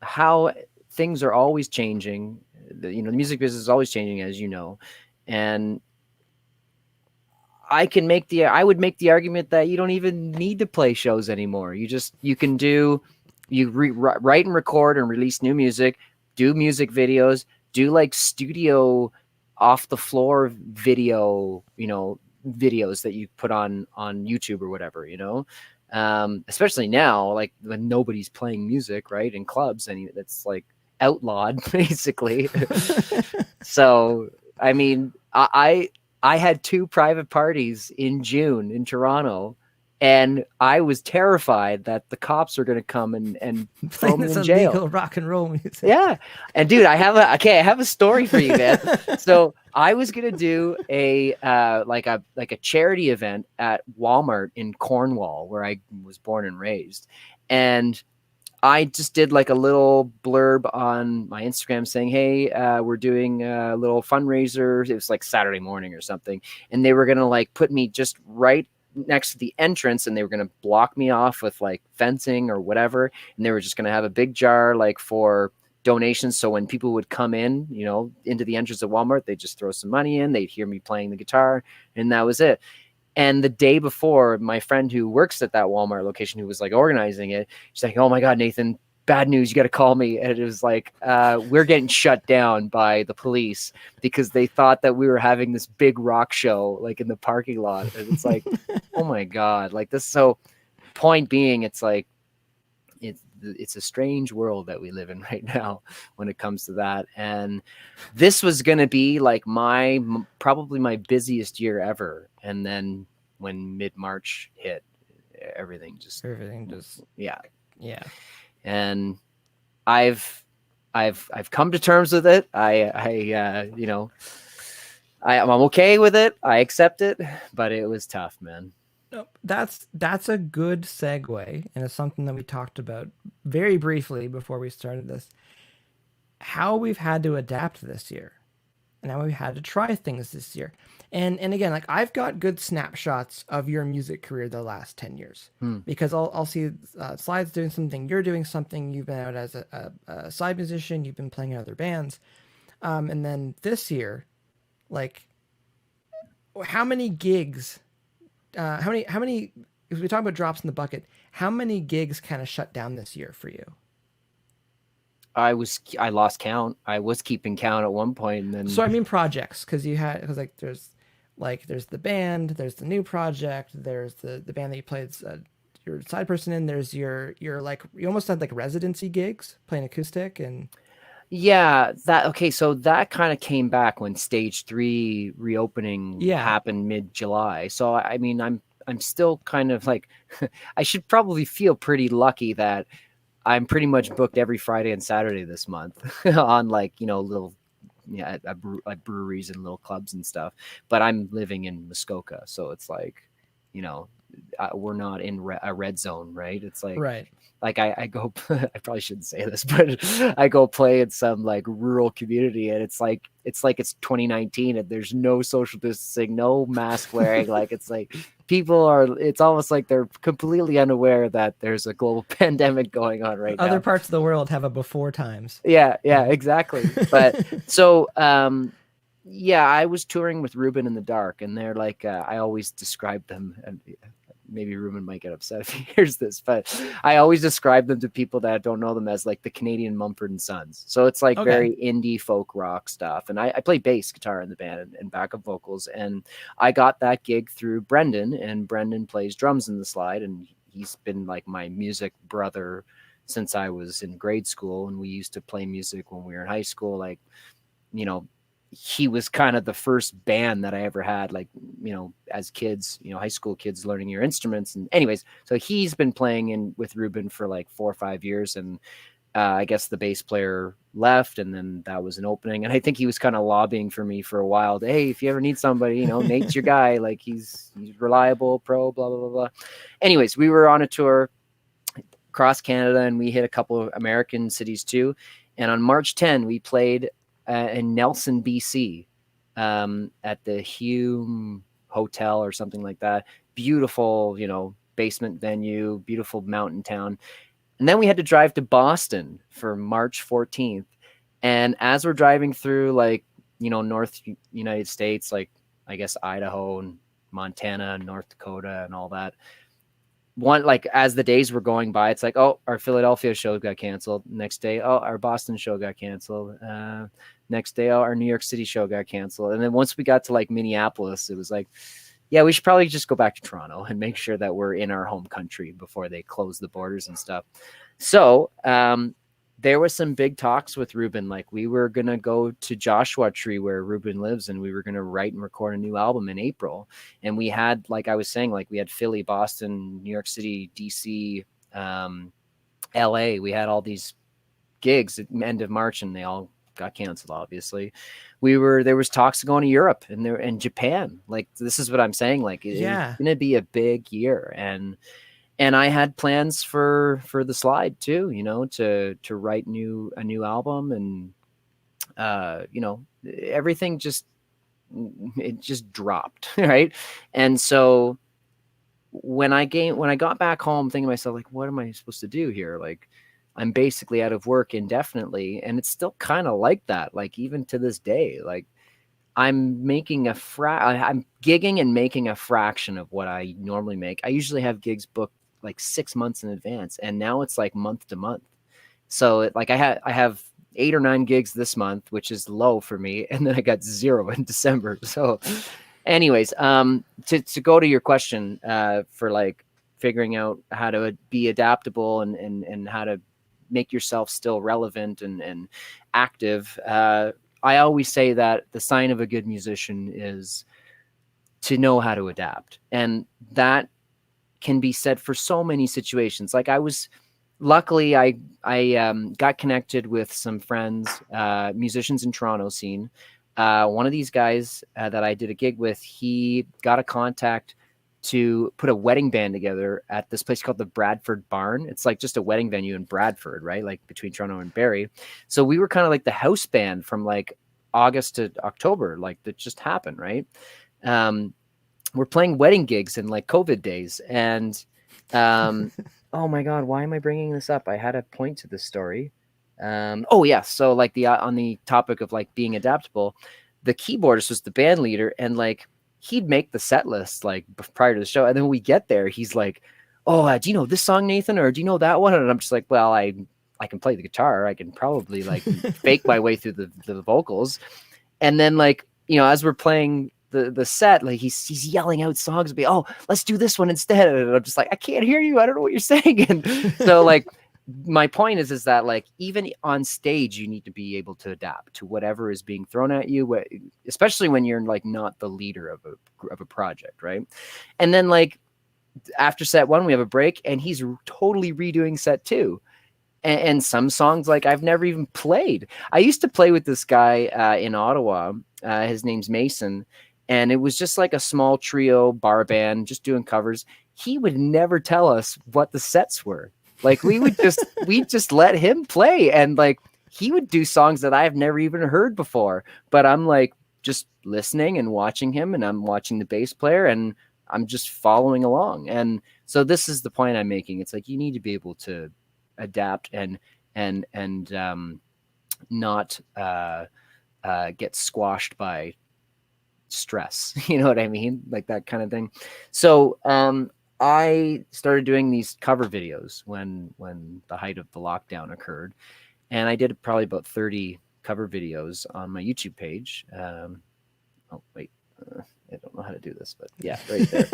B: how things are always changing. The music business is always changing, as you know. And I would make the argument that you don't even need to play shows anymore. You can write and record and release new music, do music videos, do like studio off the floor video, videos that you put on YouTube or whatever, especially now, like when nobody's playing music, right, in clubs, and that's like outlawed basically. So, I mean, I had 2 private parties in June in Toronto, and I was terrified that the cops are going to come and throw me in jail.
A: Illegal rock and roll music.
B: Yeah. And dude, I have a story for you, man. So I was going to do a charity event at Walmart in Cornwall, where I was born and raised. And I just did like a little blurb on my Instagram saying, hey, we're doing a little fundraiser. It was like Saturday morning or something. And they were going to like put me just right next to the entrance, and they were going to block me off with like fencing or whatever. And they were just going to have a big jar like for donations. So when people would come in, into the entrance of Walmart, they'd just throw some money in, they'd hear me playing the guitar, and that was it. And the day before, my friend who works at that Walmart location, who was like organizing it, she's like, "Oh my God, Nathan, bad news, you got to call me." And it was like, we're getting shut down by the police because they thought that we were having this big rock show like in the parking lot. And it's like, oh my God, like this. So point being, it's like, it's a strange world that we live in right now when it comes to that. And this was going to be like probably my busiest year ever. And then when mid-March hit, everything just, yeah. And I've come to terms with it. I'm okay with it. I accept it, but it was tough, man.
A: No, that's a good segue, and it's something that we talked about very briefly before we started this. How we've had to adapt this year, and how we've had to try things this year. And again, like I've got good snapshots of your music career the last 10 years because I'll see Slyde's doing something, you're doing something, you've been out as a side musician, you've been playing in other bands. And then this year, like how many gigs, how many, if we talk about drops in the bucket, how many gigs kind of shut down this year for you?
B: I lost count. I was keeping count at one point, and then.
A: So I mean projects, because there's the band, there's the new project, there's the band that you played your side person in, there's your like you almost had like residency gigs playing acoustic and.
B: Yeah, so that kind of came back when stage 3 reopening happened mid-July. So I mean, I'm still kind of like I should probably feel pretty lucky that I'm pretty much booked every Friday and Saturday this month on like, little at breweries and little clubs and stuff. But I'm living in Muskoka, so it's like, we're not in a red zone, right? It's like,
A: right.
B: Like I go, I probably shouldn't say this, but I go play in some like rural community, and it's like it's 2019, and there's no social distancing, no mask wearing. Like it's like it's almost like they're completely unaware that there's a global pandemic going on right now.
A: Other parts of the world have a before times.
B: Yeah, exactly. But so, I was touring with Ruben in the Dark, and they're like, I always describe them, and maybe Ruben might get upset if he hears this, but I always describe them to people that don't know them as like the Canadian Mumford and Sons. So it's like very indie folk rock stuff. And I play bass guitar in the band and backup vocals. And I got that gig through Brendan, and Brendan plays drums in the Slyde. And he's been like my music brother since I was in grade school. And we used to play music when we were in high school. Like, he was kind of the first band that I ever had, like, as kids, high school kids learning your instruments. And anyways, so he's been playing with Ruben for like 4 or 5 years. And I guess the bass player left, and then that was an opening. And I think he was kind of lobbying for me for a while. Hey, if you ever need somebody, Nate's your guy. Like he's reliable, pro, blah, blah, blah, blah. Anyways, we were on a tour across Canada, and we hit a couple of American cities too. And on March 10, we played in Nelson, BC, at the Hume Hotel or something like that. Beautiful, basement venue, beautiful mountain town. And then we had to drive to Boston for March 14th. And as we're driving through, like, North United States, like, I guess Idaho and Montana and North Dakota and all that, as the days were going by, it's like, oh, our Philadelphia show got canceled. Next day, oh, our Boston show got canceled. Next day, oh, our New York City show got canceled. And then once we got to like Minneapolis, it was like, yeah, we should probably just go back to Toronto and make sure that we're in our home country before they close the borders and stuff. So there was some big talks with Ruben. Like we were going to go to Joshua Tree where Ruben lives, and we were going to write and record a new album in April. And we had, like I was saying, like we had Philly, Boston, New York City, DC, LA. We had all these gigs at the end of March, and they all got canceled. Obviously, there was talks of going to Europe and Japan. Like, this is what I'm saying. Like, it's going to be a big year. And I had plans for the Slyde too, to write a new album, and everything just dropped, right? And so when I got back home, thinking to myself, like, what am I supposed to do here? Like, I'm basically out of work indefinitely, and it's still kind of like that. Like, even to this day, like, I'm making I'm gigging and making a fraction of what I normally make. I usually have gigs booked like 6 months in advance, and now it's like month to month. So like I have 8 or 9 gigs this month, which is low for me, and then I got 0 in December. So, anyways, to go to your question, for like figuring out how to be adaptable and how to make yourself still relevant and active. I always say that the sign of a good musician is to know how to adapt. And that can be said for so many situations. Like luckily I got connected with some friends, musicians in Toronto scene. One of these guys that I did a gig with, he got a contact to put a wedding band together at this place called the Bradford Barn. It's like just a wedding venue in Bradford, right? Like between Toronto and Barrie. So we were kind of like the house band from like August to October, like that just happened, right? We're playing wedding gigs in like COVID days. And oh my God, why am I bringing this up? I had a point to this story. Oh yeah. So like on the topic of like being adaptable, the keyboardist was the band leader, and like, he'd make the set list like prior to the show. And then when we get there, he's like, oh, do you know this song, Nathan? Or do you know that one? And I'm just like, well, I can play the guitar. I can probably like fake my way through the vocals. And then like, as we're playing the set, like he's yelling out songs, be, oh, let's do this one instead. And I'm just like, I can't hear you. I don't know what you're saying. And so like, my point is that like even on stage you need to be able to adapt to whatever is being thrown at you, especially when you're like not the leader of a project, right? And then like after set 1 we have a break, and he's totally redoing set 2, and some songs like I've never even played. I used to play with this guy in Ottawa. His name's Mason, and it was just like a small trio bar band just doing covers. He would never tell us what the sets were. Like we'd just let him play, and like he would do songs that I've never even heard before, but I'm like just listening and watching him, and I'm watching the bass player, and I'm just following along. And so this is the point I'm making. It's like you need to be able to adapt and not get squashed by stress. You know what I mean? Like that kind of thing. So I started doing these cover videos when the height of the lockdown occurred, and I did probably about 30 cover videos on my YouTube page. Oh wait, I don't know how to do this, but yeah, right there,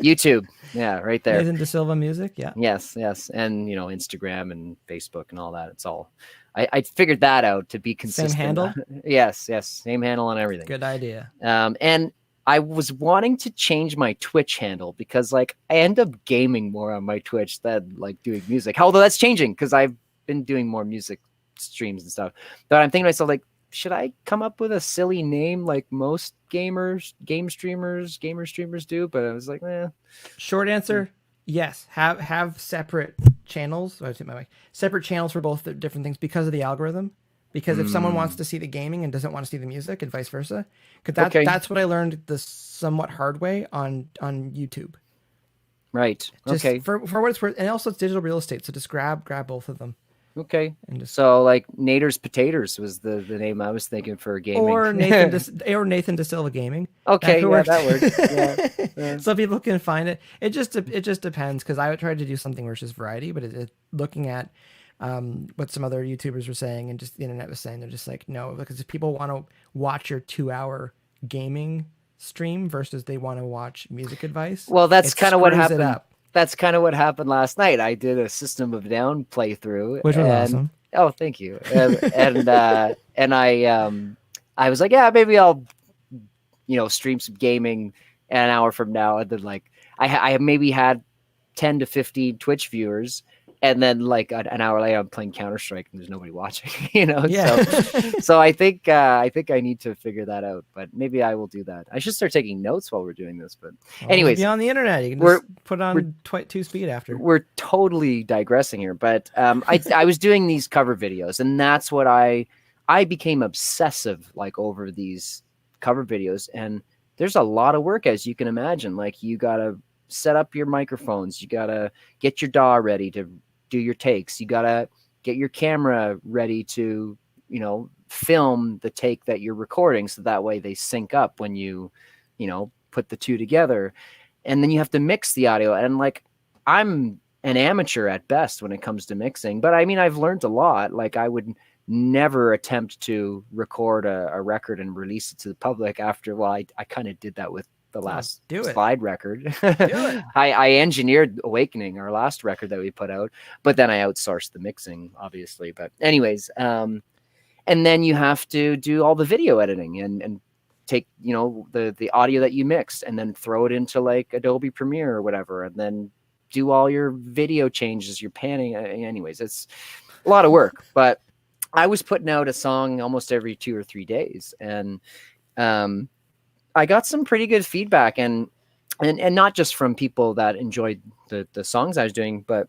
B: YouTube, yeah, right there.
A: Nathan Da Silva music, yeah.
B: Yes, and Instagram and Facebook and all that. It's all I figured that out to be consistent.
A: Same handle.
B: yes, same handle on everything.
A: Good idea.
B: And I was wanting to change my Twitch handle because like I end up gaming more on my Twitch than like doing music. Although that's changing because I've been doing more music streams and stuff. But I'm thinking to myself, like, should I come up with a silly name like most gamer streamers do? But I was like,
A: Short answer, yes. Have separate channels. Separate channels for both the different things because of the algorithm. Because if someone wants to see the gaming and doesn't want to see the music, and vice versa, because that's what I learned the somewhat hard way on YouTube.
B: Right.
A: Just
B: okay.
A: For what it's worth, and also it's digital real estate, so just grab both of them.
B: Okay.
A: And just,
B: so like Nader's Potatoes was the name I was thinking for gaming.
A: Or Nathan Da Silva Gaming.
B: Okay, that works. Yeah.
A: So people can find it. It just depends, because I would try to do something where it's just variety, but looking at what some other YouTubers were saying and just the internet was saying, they're just like, no, because if people want to watch your 2-hour gaming stream versus they want to watch music advice,
B: well, that's kind of what happened. That's kind of what happened last night. I did a System of a Down playthrough,
A: which was awesome.
B: Oh, thank you. And I was like, yeah, maybe I'll stream some gaming an hour from now, and then like I maybe had 10 to 15 Twitch viewers. And then like an hour later, I'm playing Counter-Strike and there's nobody watching,
A: Yeah.
B: So I think I need to figure that out, but maybe I will do that. I should start taking notes while we're doing this, but anyways,
A: be on the internet. You can just put on 2 speed after.
B: We're totally digressing here, but I was doing these cover videos, and that's what I became obsessive like over these cover videos. And there's a lot of work, as you can imagine. Like you got to set up your microphones. You got to get your DAW ready to do your takes. You got to get your camera ready to, film the take that you're recording, so that way they sync up when you put the two together. And then you have to mix the audio. And like, I'm an amateur at best when it comes to mixing, but I mean, I've learned a lot. Like, I would never attempt to record a record and release it to the public after, well, I kind of did that with the last Slyde record. I engineered Awakening, our last record that we put out, but then I outsourced the mixing, obviously. But anyways, and then you have to do all the video editing and take, the audio that you mixed and then throw it into like Adobe Premiere or whatever, and then do all your video changes, your panning. Anyways, it's a lot of work, but I was putting out a song almost every 2 or 3 days, and I got some pretty good feedback, and not just from people that enjoyed the songs I was doing, but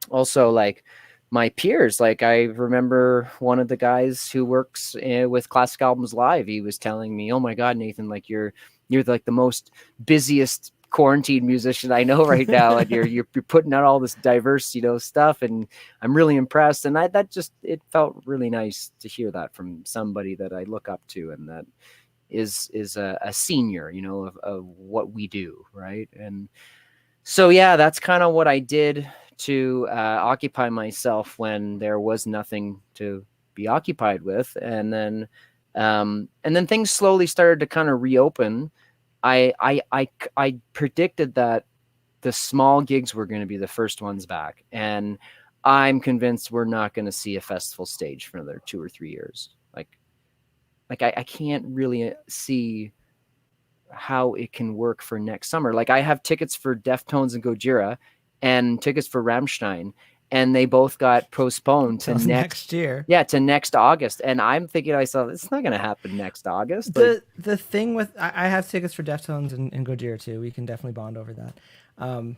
B: also like my peers. Like, I remember one of the guys who works with Classic Albums Live. He was telling me, "Oh my God, Nathan, like you're like the most busiest quarantine musician I know right now, and you're putting out all this diverse, stuff, and I'm really impressed." And it felt really nice to hear that from somebody that I look up to and that is a senior, of what we do, right? And so, yeah, that's kind of what I did to occupy myself when there was nothing to be occupied with. And then things slowly started to kind of reopen. I predicted that the small gigs were going to be the first ones back, and I'm convinced we're not going to see a festival stage for another 2 or 3 years. Like I can't really see how it can work for next summer. Like, I have tickets for Deftones and Gojira and tickets for Rammstein, and they both got postponed to
A: next year.
B: Yeah, to next August. And I'm thinking to myself, it's not going to happen next August.
A: The thing with, I have tickets for Deftones and Gojira too. We can definitely bond over that. But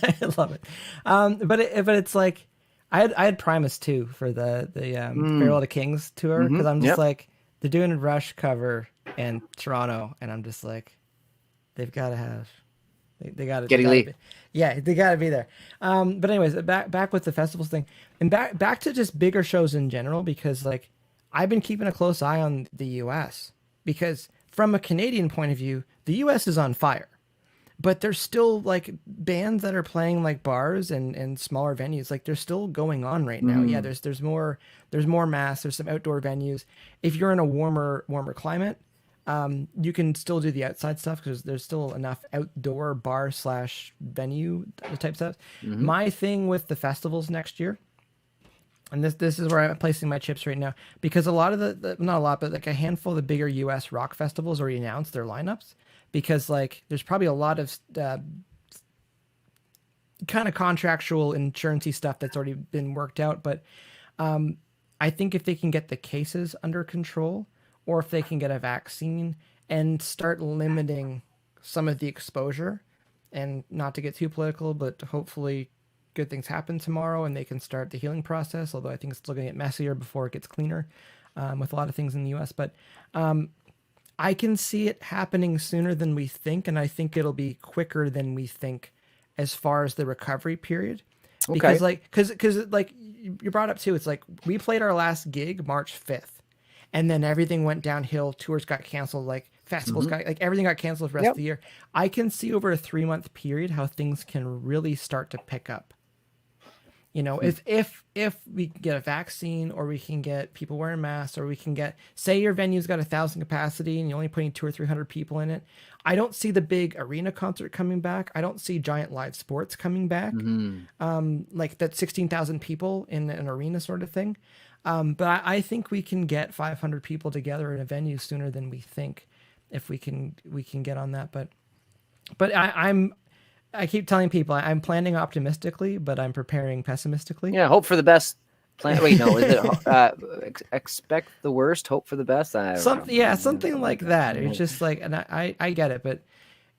A: I love it. But it's like, I had Primus too for the Farewell to Kings tour, because I'm just like, they're doing a Rush cover in Toronto, and I'm just like, they've got to have. They got to
B: Geddy Lee.
A: They got to be there. But anyways, back with the festivals thing, and back to just bigger shows in general, because like, I've been keeping a close eye on the US, because from a Canadian point of view, the US is on fire, but there's still like bands that are playing like bars and smaller venues. Like, they're still going on right now. Yeah, there's more mass. There's some outdoor venues. If you're in a warmer climate, you can still do the outside stuff, because there's still enough outdoor bar / venue type stuff. My thing with the festivals next year, and this is where I'm placing my chips right now, because a lot of not a lot, but like a handful of the bigger US rock festivals already announced their lineups, because like, there's probably a lot of kind of contractual insurance-y stuff that's already been worked out. But I think if they can get the cases under control, or if they can get a vaccine and start limiting some of the exposure, and not to get too political, but hopefully good things happen tomorrow and they can start the healing process. Although I think it's still going to get messier before it gets cleaner with a lot of things in the US. But I can see it happening sooner than we think. And I think it'll be quicker than we think as far as the recovery period. Because because you brought up too, it's like, we played our last gig March 5th. And then everything went downhill. Tours got canceled. Like, festivals got, like, everything got canceled for the rest of the year. I can see over a 3-month period how things can really start to pick up. If we can get a vaccine, or we can get people wearing masks, or we can get, say your venue's got 1,000 capacity and you're only putting 200 or 300 people in it. I don't see the big arena concert coming back. I don't see giant live sports coming back. Like that 16,000 people in an arena sort of thing. But I think we can get 500 people together in a venue sooner than we think, if we can get on that. But I keep telling people I'm planning optimistically, but I'm preparing pessimistically.
B: Yeah, hope for the best. Wait, no, is it expect the worst, hope for the best?
A: Something like that. It's just like, and I get it, but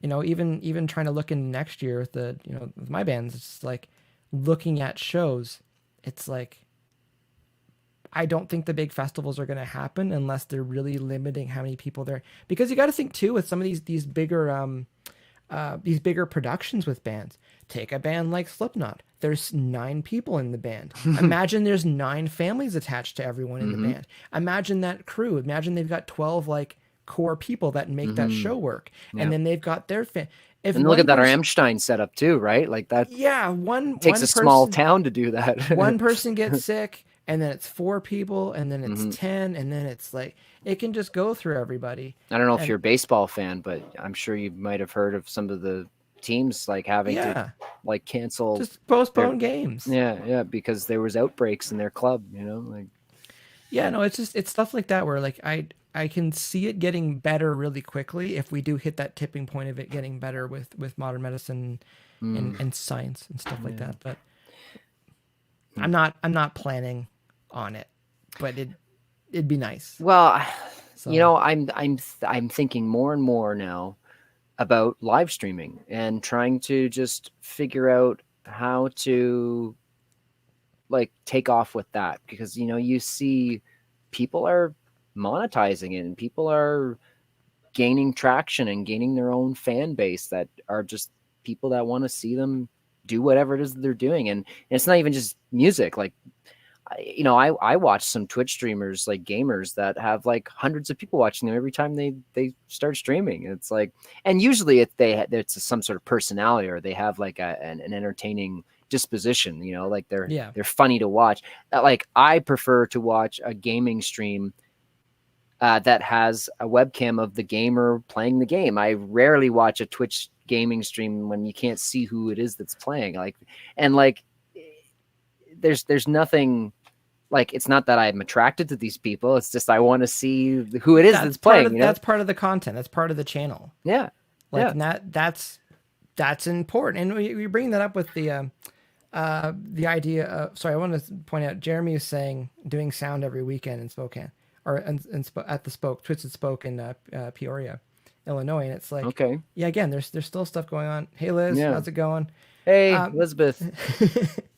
A: even trying to look in next year with with my bands, it's like looking at shows. It's like, I don't think the big festivals are going to happen unless they're really limiting how many people there. Because you got to think too, with some of these bigger productions with bands. Take a band like Slipknot. there's 9 people in the band. Imagine there's 9 families attached to everyone in the band. Imagine that crew. Imagine they've got 12 like core people that make that show work, and then they've got their
B: and look at that Rammstein setup too, right? Like that.
A: Yeah,
B: it takes a small town to do that.
A: One person gets sick, and then it's 4 people, and then it's 10, and then it's like it can just go through everybody.
B: I don't know if you're a baseball fan, but I'm sure you might have heard of some of the teams like having to like cancel,
A: just postpone games.
B: Yeah, because there was outbreaks in their club, you know, like.
A: Yeah, no, it's stuff like that where like I can see it getting better really quickly if we do hit that tipping point of it getting better with modern medicine and science and stuff like that. But I'm not planning on it, but it'd be nice.
B: Well, you know, I'm thinking more and more now about live streaming and trying to just figure out how to like take off with that, because you know, you see people are monetizing it and people are gaining traction and gaining their own fan base that are just people that want to see them do whatever it is that they're doing. And it's not even just music. Like, you know, I watch some Twitch streamers, like gamers that have like hundreds of people watching them every time they start streaming. It's like, and usually it's some sort of personality, or they have like an entertaining disposition, you know, like they're funny to watch. Like I prefer to watch a gaming stream that has a webcam of the gamer playing the game. I rarely watch a Twitch gaming stream when you can't see who it is that's playing. Like, and like, there's nothing, like, it's not that I'm attracted to these people. It's just I want to see who it is that's playing. You know? That's
A: part of the content. That's part of the channel.
B: Yeah,
A: like that's important. And we bring that up with the idea of. Sorry, I want to point out. Jeremy is saying doing sound every weekend in Spokane, or at the Spoke Twits at Spoke in Peoria, Illinois, and it's like,
B: okay,
A: yeah, again, there's still stuff going on. Hey Liz, how's it going?
B: Hey Elizabeth.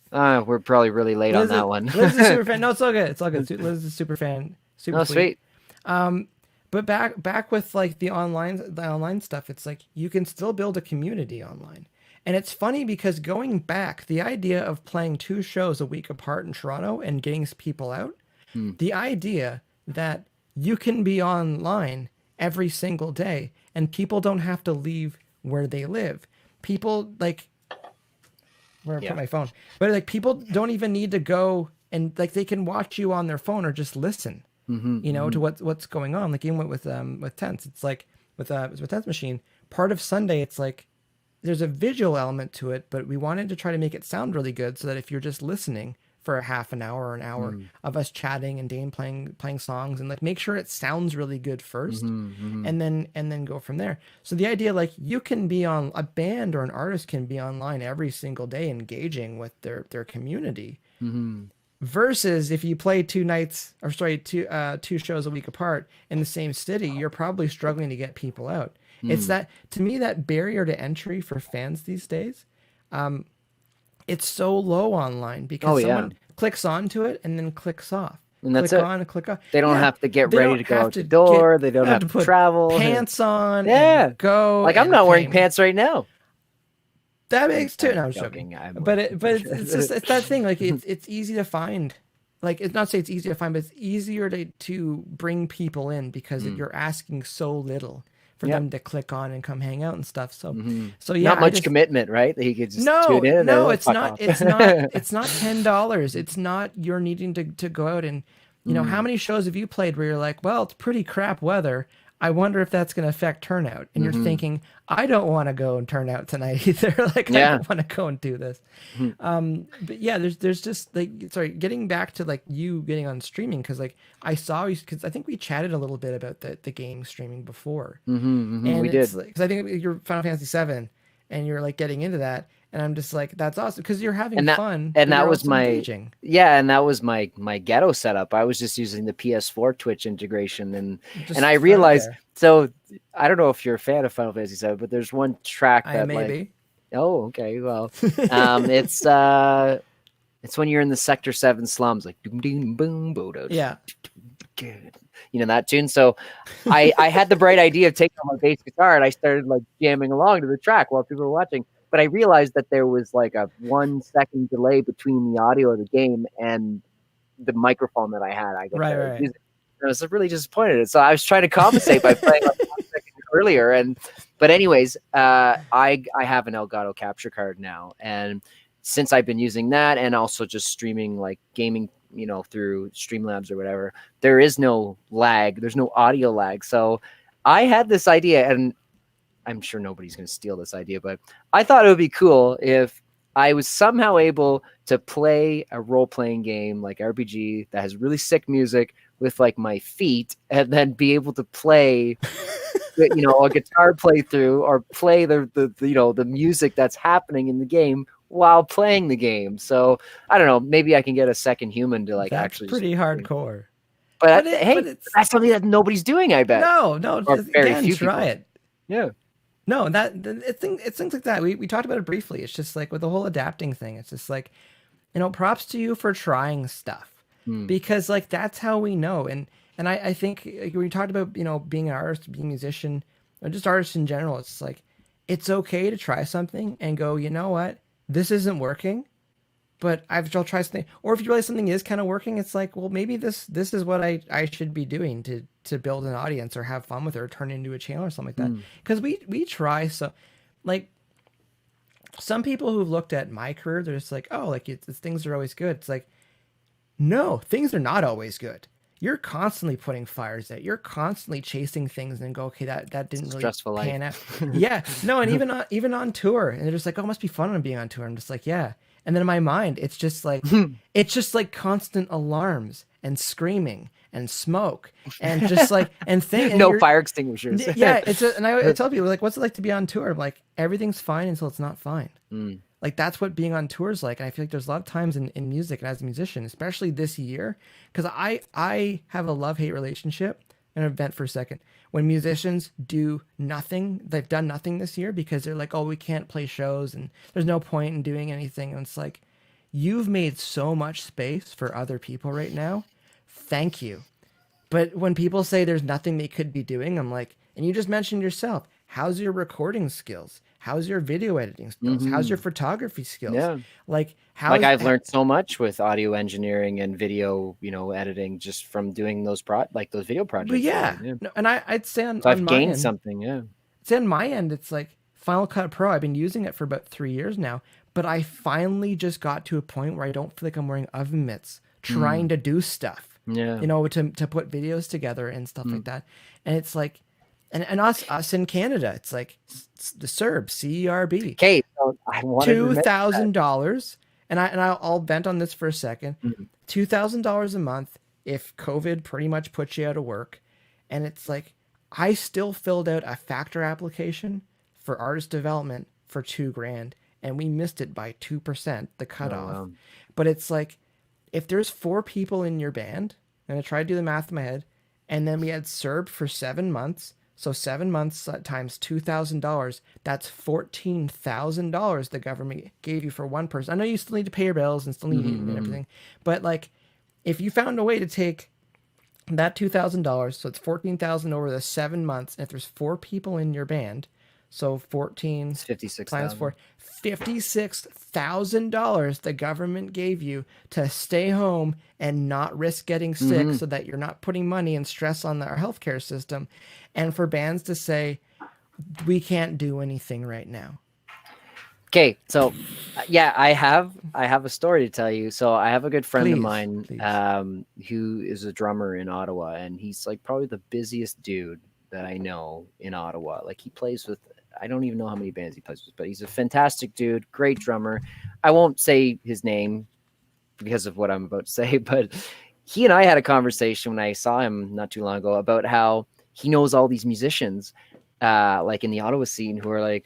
B: We're probably really late on that one.
A: Liz is a super fan. No, it's all good. It's all good. Liz is a super fan. Super
B: sweet.
A: But back with like the online stuff, it's like you can still build a community online. And it's funny because going back, the idea of playing 2 shows a week apart in Toronto and getting people out, the idea that you can be online every single day and people don't have to leave where they live. People like, where I put my phone, but like people don't even need to go, and like they can watch you on their phone or just listen, you know, to what's going on. Like even with Tense, it's like with Tense Machine, part of Sunday, it's like there's a visual element to it, but we wanted to try to make it sound really good so that if you're just listening for a half an hour or an hour of us chatting and Dane playing songs, and like make sure it sounds really good first, and then go from there. So the idea, like, you can be on, a band or an artist can be online every single day engaging with their community, versus if you play 2 shows a week apart in the same city, you're probably struggling to get people out. It's that, to me, that barrier to entry for fans these days, it's so low online because someone clicks onto it and then clicks off.
B: And that's
A: click
B: it.
A: on and click off.
B: They don't have to get ready to go out the door. They don't have to
A: put
B: travel.
A: Pants on. And go.
B: Like, I'm not wearing pants right now.
A: That makes too. No, I'm joking. But it's just, it's that thing. Like it's easy to find. Like, it's not to say it's easy to find, but it's easier to bring people in because you're asking so little for them to click on and come hang out and stuff. So yeah,
B: not much commitment, right? That he could just tune in.
A: No, it's not. It's not. It's not $10. It's not. You're needing to go out and, you know, how many shows have you played where you're like, well, it's pretty crap weather. I wonder if that's going to affect turnout. And you're thinking, I don't want to go and turn out tonight either. Like, I don't want to go and do this. But yeah, there's just like, sorry, getting back to like you getting on streaming. Cause like I saw you, cause I think we chatted a little bit about the game streaming before. And
B: we did.
A: Like, cause I think you're Final Fantasy 7 and you're like getting into that. And I'm just like, that's awesome. Cause you're having fun.
B: And that was and that was my ghetto setup. I was just using the PS4 Twitch integration, and I realized, so I don't know if you're a fan of Final Fantasy 7, but there's one track that like, oh, okay. Well, it's when you're in the Sector 7 slums, like doom doom boom boom.
A: Yeah.
B: You know that tune. So I had the bright idea of taking on my bass guitar and I started like jamming along to the track while people were watching. But I realized that there was like a 1 second delay between the audio of the game and the microphone that I had. I got to
A: Right.
B: use it. I was really disappointed. So I was trying to compensate by playing like 1 second earlier. But anyways, I have an Elgato capture card now, and since I've been using that and also just streaming like gaming, through Streamlabs or whatever, there is no lag. There's no audio lag. So I had this idea, and I'm sure nobody's going to steal this idea, but I thought it would be cool if I was somehow able to play a role-playing game like RPG that has really sick music with like my feet, and then be able to play a guitar playthrough or play the music that's happening in the game while playing the game. So I don't know, maybe I can get a second human to like
A: That's
B: actually
A: pretty hardcore.
B: But that's something that nobody's doing, I bet.
A: No,
B: or very
A: again,
B: few
A: try
B: people.
A: it.
B: Yeah.
A: No, it's things like that. We talked about it briefly. It's just like with the whole adapting thing. It's just like, props to you for trying stuff, because like that's how we know. And I think like, when you talked about being an artist, being a musician, or just artists in general, it's like it's okay to try something and go, you know what, this isn't working, but I'll try something. Or if you realize something is kind of working, it's like, well, maybe this is what I should be doing to build an audience or have fun with it or turn it into a channel or something like that. Because we try, so like some people who've looked at my career, they're just like, oh, like things are always good. It's like, no, things are not always good. You're constantly putting fires out. You're constantly chasing things and go, okay, that didn't really
B: stressful
A: pan
B: life.
A: out. Yeah, no, and even on tour, and they're just like, oh, it must be fun on being on tour. I'm just like, yeah. And then in my mind, it's just like constant alarms and screaming and smoke and just like and
B: no fire extinguishers.
A: Yeah, and I tell people like, what's it like to be on tour? I'm like, everything's fine until it's not fine. Like that's what being on tour is like. And I feel like there's a lot of times in music and as a musician, especially this year, because I have a love-hate relationship. And I'll vent for a second. When musicians do nothing, they've done nothing this year because they're like, oh, we can't play shows and there's no point in doing anything. And it's like, you've made so much space for other people right now. Thank you. But when people say there's nothing they could be doing, I'm like, and you just mentioned yourself, how's your recording skills? How's your video editing skills? How's your photography skills?
B: Yeah.
A: Like
B: I've learned so much with audio engineering and video, editing just from doing those video projects.
A: But yeah. No, and I'd say on
B: I've gained
A: end,
B: something. Yeah.
A: I'd say on my end, it's like Final Cut Pro. I've been using it for about 3 years now, but I finally just got to a point where I don't feel like I'm wearing oven mitts trying to do stuff.
B: Yeah.
A: To put videos together and stuff like that. And it's like, and us in Canada, it's like the CERB, CERB.
B: Okay, so I wanted
A: $2,000, and I'll vent on this for a second. $2,000 a month if COVID pretty much puts you out of work, and it's like I still filled out a factor application for artist development for $2,000, and we missed it by 2%, the cutoff.
B: Oh, wow.
A: But it's like if there's 4 people in your band, and I tried to do the math in my head, and then we had CERB for 7 months. So 7 months times $2,000, that's $14,000 the government gave you for one person. I know you still need to pay your bills and still need to eat and everything, but like if you found a way to take that $2,000, so it's $14,000 over the 7 months, and if there's 4 people in your band, so 14 times 4, $56,000 the government gave you to stay home and not risk getting sick, so that you're not putting money and stress on our healthcare system, and for bands to say we can't do anything right now.
B: Okay, so yeah, I have a story to tell you. So I have a good friend of mine who is a drummer in Ottawa, and he's like probably the busiest dude that I know in Ottawa. Like he plays with, I don't even know how many bands he plays with, but he's a fantastic dude, great drummer. I won't say his name because of what I'm about to say, but he and I had a conversation when I saw him not too long ago about how he knows all these musicians, like in the Ottawa scene, who are like,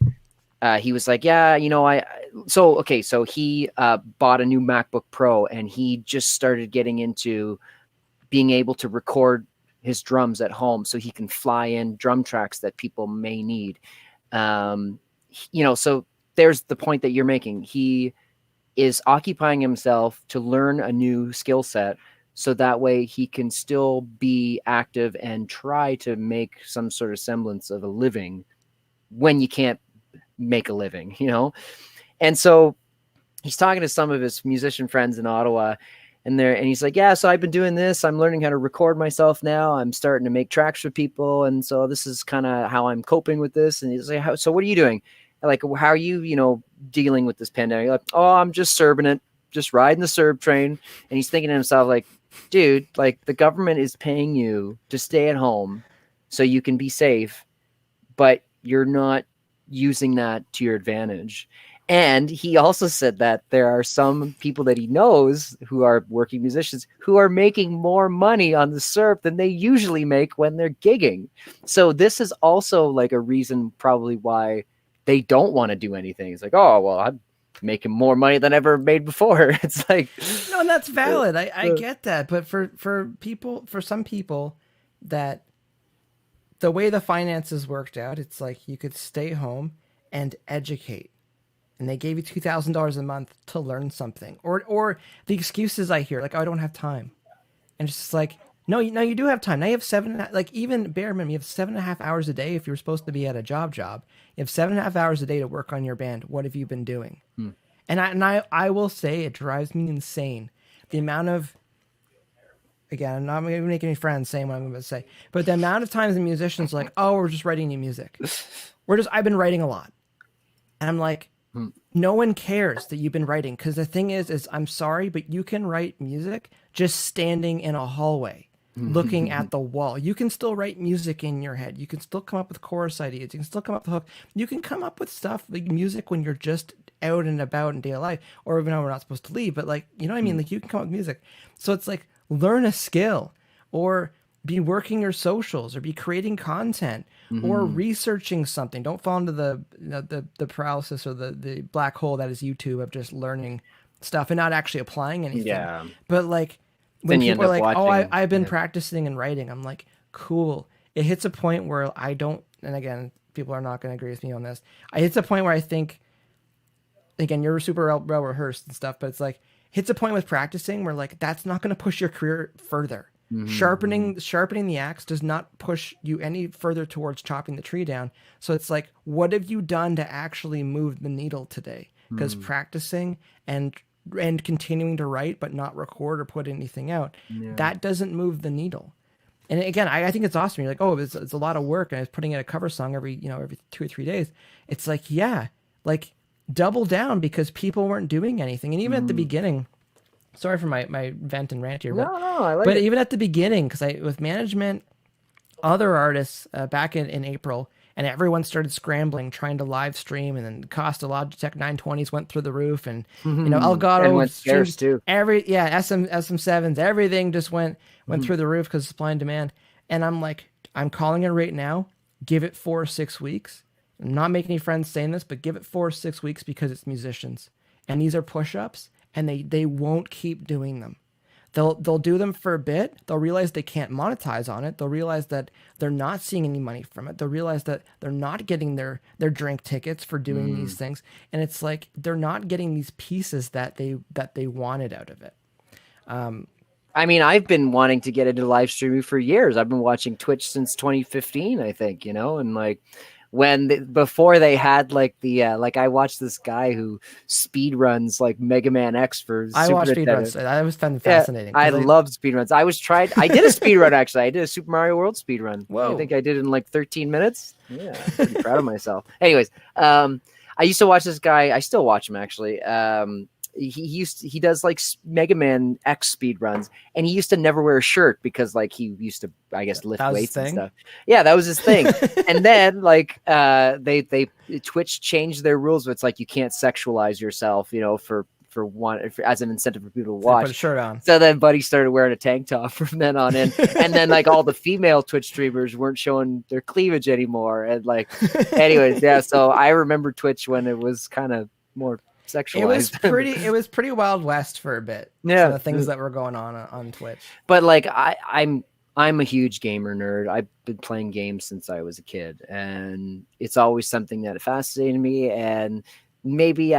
B: he was like, yeah, so he bought a new MacBook Pro, and he just started getting into being able to record his drums at home so he can fly in drum tracks that people may need. So there's the point that you're making. He is occupying himself to learn a new skill set so that way he can still be active and try to make some sort of semblance of a living when you can't make a living, you know? And so he's talking to some of his musician friends in Ottawa, and he's like, yeah, so I've been doing this. I'm learning how to record myself now. I'm starting to make tracks for people. And so this is kind of how I'm coping with this. And he's like, so what are you doing? Like, how are you, dealing with this pandemic? Like, oh, I'm just serving it, just riding the serb train. And he's thinking to himself, like, dude, like the government is paying you to stay at home so you can be safe, but you're not using that to your advantage. And he also said that there are some people that he knows who are working musicians who are making more money on the SERP than they usually make when they're gigging. So this is also like a reason probably why they don't want to do anything. It's like, oh, well, I'm making more money than I ever made before. It's like,
A: no, that's valid. I get that. But for some people that the way the finances worked out, it's like you could stay home and educate. And they gave you $2,000 a month to learn something, or the excuses I hear, like, oh, I don't have time, and it's just like, no, you do have time. Now you have even bare minimum, you have 7.5 hours a day. If you're supposed to be at a job, you have 7.5 hours a day to work on your band. What have you been doing? And I will say it drives me insane. The amount of, again, I'm not going to make any friends saying what I'm going to say, but the amount of times the musicians are like, oh, we're just writing new music. I've been writing a lot, and I'm like, no one cares that you've been writing, because the thing is I'm sorry, but you can write music just standing in a hallway looking at the wall. You can still write music in your head. You can still come up with chorus ideas. You can still come up with hook. You can come up with stuff like music when you're just out and about in daily life, or even though we're not supposed to leave, but like, you know what I mean? Like, you can come up with music. So it's like, learn a skill, or be working your socials, or be creating content, or researching something. Don't fall into the paralysis or the black hole that is YouTube of just learning stuff and not actually applying anything. Yeah. But like, when people are like, watching, oh, I've been practicing and writing, I'm like, cool. It hits a point where I don't, and again, people are not going to agree with me on this. It hits a point where I think, again, you're super well rehearsed and stuff, but it's like, hits a point with practicing where like, that's not going to push your career further. Sharpening the axe does not push you any further towards chopping the tree down. So it's like, what have you done to actually move the needle today? Because practicing and continuing to write but not record or put anything out, that doesn't move the needle. And again, I think it's awesome. You're like, oh, it's a lot of work, and I was putting out a cover song every 2 or 3 days. It's like, yeah, like double down, because people weren't doing anything. And even at the beginning, sorry for my vent and rant here, but,
B: I like
A: but
B: it.
A: Even at the beginning, because with management, other artists back in April, and everyone started scrambling, trying to live stream, and then the cost of Logitech 920s went through the roof, and Elgato
B: scarce too.
A: SM7s, everything just went through the roof because of supply and demand. And I'm like, I'm calling it right now. Give it 4 or 6 weeks. I'm not making any friends saying this, but give it 4 or 6 weeks, because it's musicians, and these are push-ups. And they won't keep doing them. They'll do them for a bit. They'll realize they can't monetize on it. They'll realize that they're not seeing any money from it. They'll realize that they're not getting their drink tickets for doing these things. And it's like, they're not getting these pieces that they wanted out of it.
B: I mean, I've been wanting to get into live streaming for years. I've been watching Twitch since 2015, I think, and like, before they had like the I watched this guy who speed runs like Mega Man X for
A: I
B: Super
A: watched speed runs. I was finding fascinating.
B: I loved speed runs. I did a speed run actually. I did a Super Mario World speed run.
A: Whoa.
B: I think I did it in like 13 minutes. Yeah, I'm pretty proud of myself. Anyways, I used to watch this guy. I still watch him actually. He does like Mega Man X speed runs, and he used to never wear a shirt because like he used to, I guess, lift weights and stuff. Yeah, that was his thing. And then like they Twitch changed their rules. It's like you can't sexualize yourself, as an incentive for people to watch.
A: Put a shirt on.
B: So then Buddy started wearing a tank top from then on in. And then like all the female Twitch streamers weren't showing their cleavage anymore. And like, anyways, yeah. So I remember Twitch when it was kind of more sexualized.
A: It was pretty Wild West for a bit.
B: Yeah,
A: the things that were going on Twitch.
B: But like I'm a huge gamer nerd. I've been playing games since I was a kid, and it's always something that fascinated me. And maybe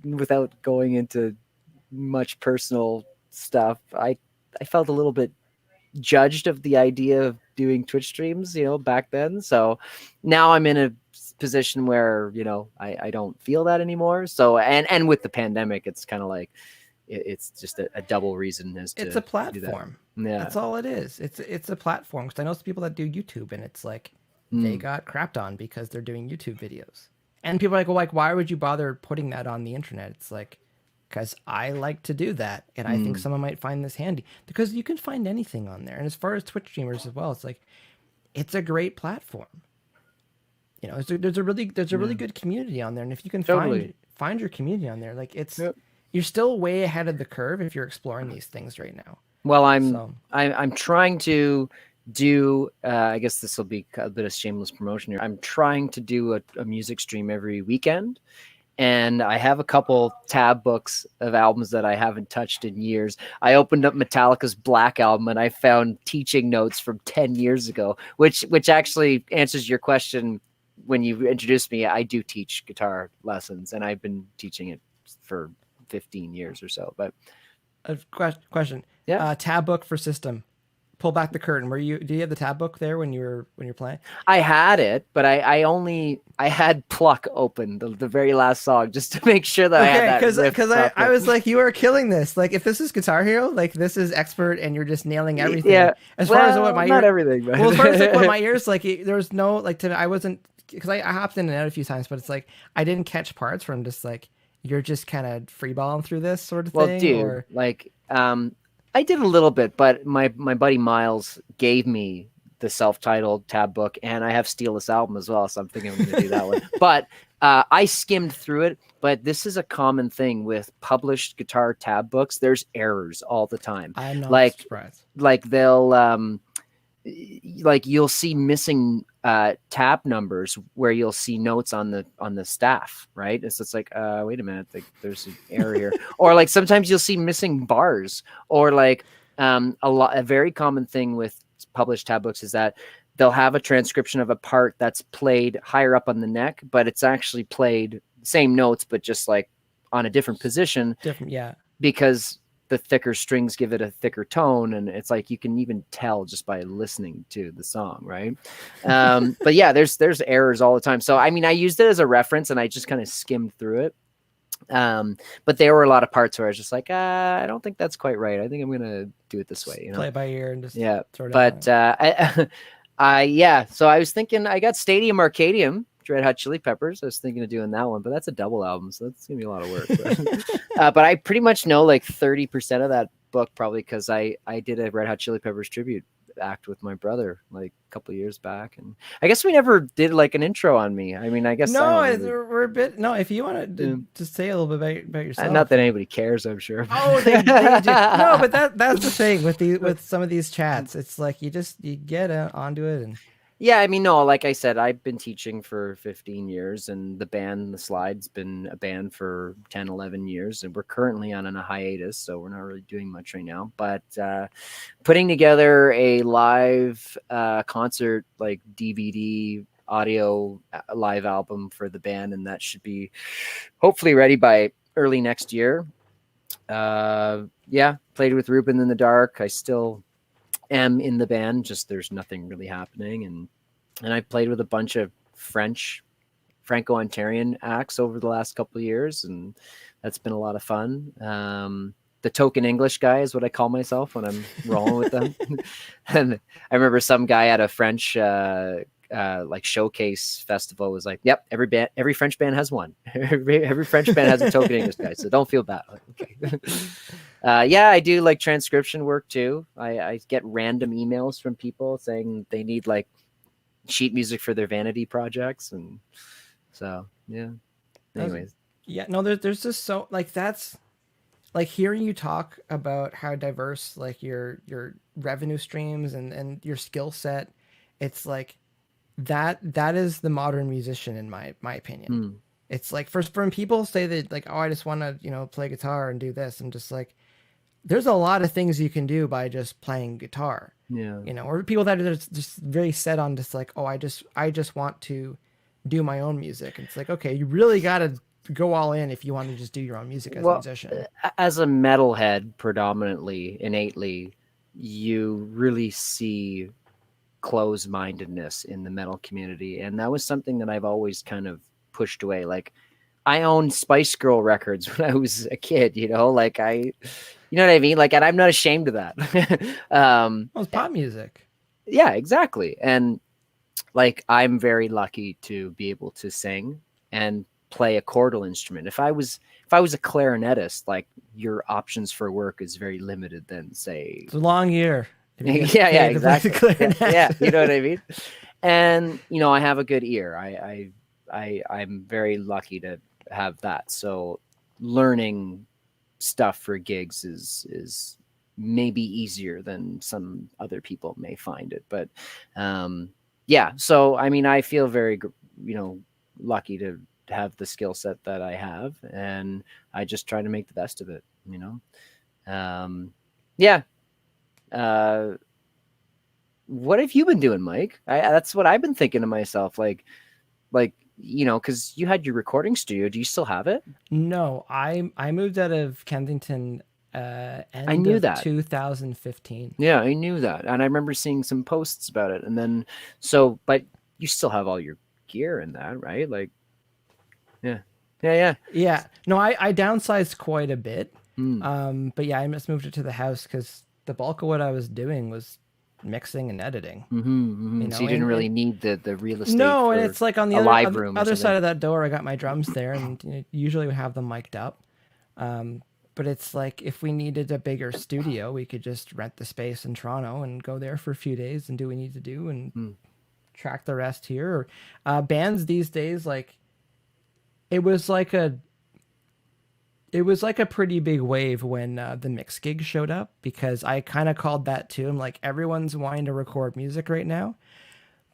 B: without going into much personal stuff, I felt a little bit judged of the idea of doing Twitch streams, back then. So now I'm in a position where, you know, I don't feel that anymore. So, and with the pandemic, it's kind of like, it's just a double reason as to
A: It's a
B: do that.
A: platform.
B: Yeah.
A: That's all it is. It's a platform. Because I know some people that do YouTube, and it's like they got crapped on because they're doing YouTube videos. And people are like, well, like, why would you bother putting that on the internet? It's like, because I like to do that, and I think someone might find this handy. Because you can find anything on there. And as far as Twitch streamers as well, it's like, it's a great platform. You know, there's a really good community on there, and if you can find your community on there, like you're still way ahead of the curve if you're exploring these things right now.
B: Well, I'm trying to do, I guess this will be a bit of shameless promotion here. I'm trying to do a music stream every weekend. And I have a couple tab books of albums that I haven't touched in years. I opened up Metallica's Black Album and I found teaching notes from 10 years ago, which actually answers your question when you introduced me. I do teach guitar lessons, and I've been teaching it for 15 years or so. But
A: a question.
B: Yeah.
A: Tab book for system. Pull back the curtain. Do you have the tab book there when you're playing?
B: I had it, but I had Pluck open the very last song just to make sure that I had that.
A: Because I was like, you are killing this. Like, if this is Guitar Hero, like, this is expert, and you're just nailing everything.
B: Yeah.
A: As far as what my
B: not everything. But...
A: Well, as far as like what my ears like, there was no like I wasn't, because I hopped in and out a few times, but it's like I didn't catch parts from just like you're just kind of freeballing through this sort of thing.
B: Well, dude, like I did a little bit, but my buddy Miles gave me the self-titled tab book, and I have Steal This Album as well, so I'm thinking I'm going to do that one. But I skimmed through it, but this is a common thing with published guitar tab books. There's errors all the time.
A: I'm not surprised.
B: Like they'll like you'll see missing tab numbers where you'll see notes on the staff, right? So it's like, wait a minute, like there's an error here. Or like sometimes you'll see missing bars, or like a very common thing with published tab books is that they'll have a transcription of a part that's played higher up on the neck, but it's actually played same notes, but just like on a different position.
A: Yeah. Because
B: the thicker strings give it a thicker tone, and it's like you can even tell just by listening to the song, right? But yeah, there's errors all the time. So I mean, I used it as a reference, and I just kind of skimmed through it. But there were a lot of parts where I was just like, I don't think that's quite right. I think I'm gonna do it this way, you know?
A: Play it by ear and just
B: throw it out. But so I was thinking, I got Stadium Arcadium, Red Hot Chili Peppers. I was thinking of doing that one, but that's a double album, so that's gonna be a lot of work. But I pretty much know like 30% of that book, probably because I did a Red Hot Chili Peppers tribute act with my brother like a couple of years back, and I guess we never did like an intro on me. I mean, I guess
A: we're a bit. No, if you want to just say a little bit about yourself.
B: Not that anybody cares, I'm sure.
A: Oh, they do. No, but that's the thing with some of these chats. It's like you get onto it and.
B: Yeah, I mean, no, like I said, I've been teaching for 15 years, and the band, the Slyde's been a band for 10, 11 years, and we're currently on a hiatus, so we're not really doing much right now. But putting together a live concert, like DVD audio live album for the band, and that should be hopefully ready by early next year. Yeah, played with Ruben in the Dark. I still am in the band, just there's nothing really happening, and I played with a bunch of Franco-Ontarian acts over the last couple of years, and that's been a lot of fun. The token English guy is what I call myself when I'm rolling with them. And I remember some guy at a French like showcase festival was like, "Yep, every French band has one. every French band has a token English guy, so don't feel bad." Okay. Yeah, I do like transcription work too. I get random emails from people saying they need like sheet music for their vanity projects, and so yeah. Anyways,
A: yeah, no, there's just so like that's like hearing you talk about how diverse like your revenue streams and your skill set. It's like that is the modern musician in my opinion. It's like when people say that like, oh, I just want to play guitar and do this, and just like there's a lot of things you can do by just playing guitar.
B: Yeah.
A: Or people that are just very set on just like, oh, I just want to do my own music. And it's like, okay, you really got to go all in if you want to just do your own music as a musician.
B: As a metalhead, predominantly, innately, you really see close-mindedness in the metal community, and that was something that I've always kind of pushed away. Like, I owned Spice Girl records when I was a kid, you know, like you know what I mean? Like, and I'm not ashamed of that.
A: Well, it's pop music.
B: Yeah, exactly. And like, I'm very lucky to be able to sing and play a chordal instrument. If I was a clarinetist, like, your options for work is very limited than, say,
A: It's a long year.
B: yeah, exactly. Yeah, you know what I mean? And, you know, I have a good ear. I'm very lucky to have that. So learning stuff for gigs is maybe easier than some other people may find it. But yeah, so I mean, I feel very, you know, lucky to have the skill set that I have, and I just try to make the best of it, you know? Yeah. What have you been doing, Mike? That's what I've been thinking to myself. Like, you know, because you had your recording studio. Do you still have it?
A: No, I moved out of Kensington
B: I knew that
A: 2015.
B: Yeah, I knew that, and I remember seeing some posts about it. And then, but you still have all your gear in that, right? Like, yeah.
A: No, I downsized quite a bit. But yeah, I just moved it to the house because the bulk of what I was doing was mixing and editing.
B: You know, so you didn't really need the real estate.
A: No, and it's like on the other side of
B: that.
A: that door, I got my drums there, and you know, usually we have them mic'd up. But it's like, if we needed a bigger studio, we could just rent the space in Toronto and go there for a few days and do what we need to do and track the rest here. Bands these days, like, it was like a pretty big wave when the mix gig showed up, because I kind of called that too. I'm like, everyone's wanting to record music right now,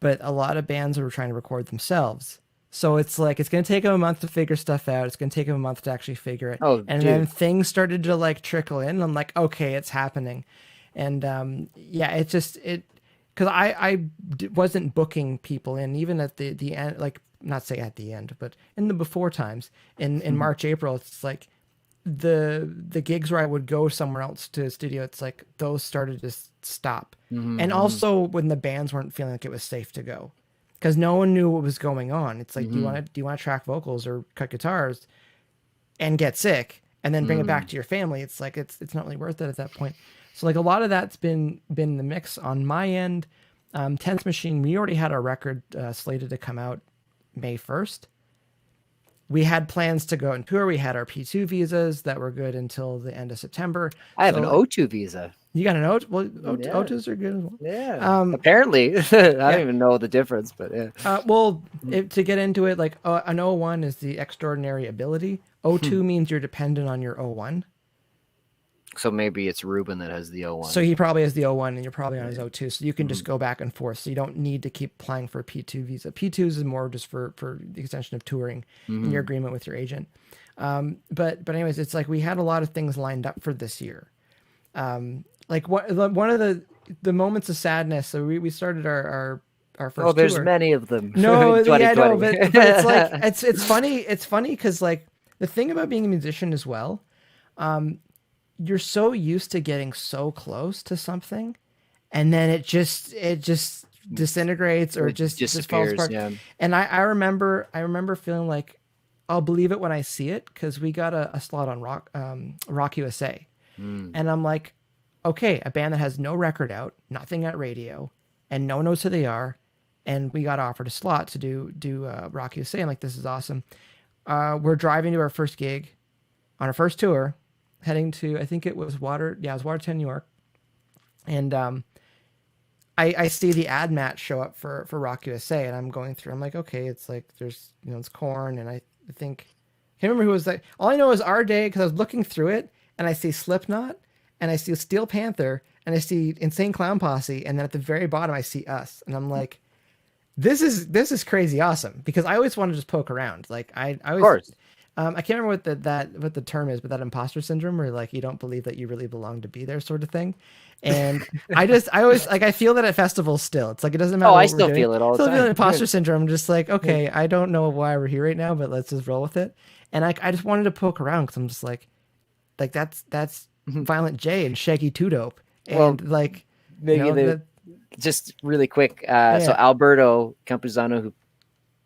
A: but a lot of bands are trying to record themselves. So it's like, it's going to take them a month to figure stuff out. It's going to take them a month to actually figure it. Then things started to like trickle in. And I'm like, okay, it's happening. And yeah, it's just, because I wasn't booking people in, even at the end, like, not say at the end, but in the before times in March, April, it's like the gigs where I would go somewhere else to a studio, it's like those started to stop. And also when the bands weren't feeling like it was safe to go, because no one knew what was going on. It's like, do you want to track vocals or cut guitars and get sick and then bring it back to your family? It's like, it's not really worth it at that point. So like, a lot of that's been the mix on my end. 10th Machine, we already had our record slated to come out May 1st. We had plans to go on tour. We had our P2 visas that were good until the end of September.
B: I have an O2 visa.
A: You got an O2? Well, O2s are good as well.
B: Yeah. Apparently. I don't even know the difference, but yeah.
A: To get into it, like an O1 is the extraordinary ability. O2 means you're dependent on your O1.
B: So maybe it's Ruben that has the O1.
A: So he probably has the O1 and you're probably on his O2. So you can just go back and forth. So you don't need to keep applying for a P2 visa. P2s is more just for the extension of touring in your agreement with your agent. But anyways, it's like, we had a lot of things lined up for this year. Like one of the moments of sadness. So we started our first tour.
B: Oh, there's many of them.
A: No, yeah, no, but it's like, it's funny. It's funny because, like, the thing about being a musician as well, you're so used to getting so close to something, and then it just disintegrates or just falls apart. Yeah. And I remember feeling like, I'll believe it when I see it, because we got a slot on Rock USA, and I'm like, okay, a band that has no record out, nothing at radio, and no one knows who they are, and we got offered a slot to do Rock USA. I'm like, this is awesome. We're driving to our first gig on our first tour, heading to, I think it was Watertown, New York. And I see the ad match show up for Rock USA, and I'm going through, I'm like, okay, it's like, there's, you know, it's Korn, and I think, I can't remember who was that. All I know is Our Day, because I was looking through it, and I see Slipknot, and I see Steel Panther, and I see Insane Clown Posse, and then at the very bottom I see us, and I'm like, this is crazy awesome, because I always want to just poke around. Like, I always, of course. I can't remember what the term is, but that imposter syndrome, where like, you don't believe that you really belong to be there, sort of thing. And I always like, I feel that at festivals still. It's like, it doesn't matter.
B: Oh, I still feel it all the time.
A: Feel imposter syndrome. I'm just like, okay, I don't know why we're here right now, but let's just roll with it. And I just wanted to poke around, because I'm just like that's Violent J and Shaggy Two Dope, and well, like,
B: maybe just really quick. So
A: Yeah.
B: Alberto Campuzano, who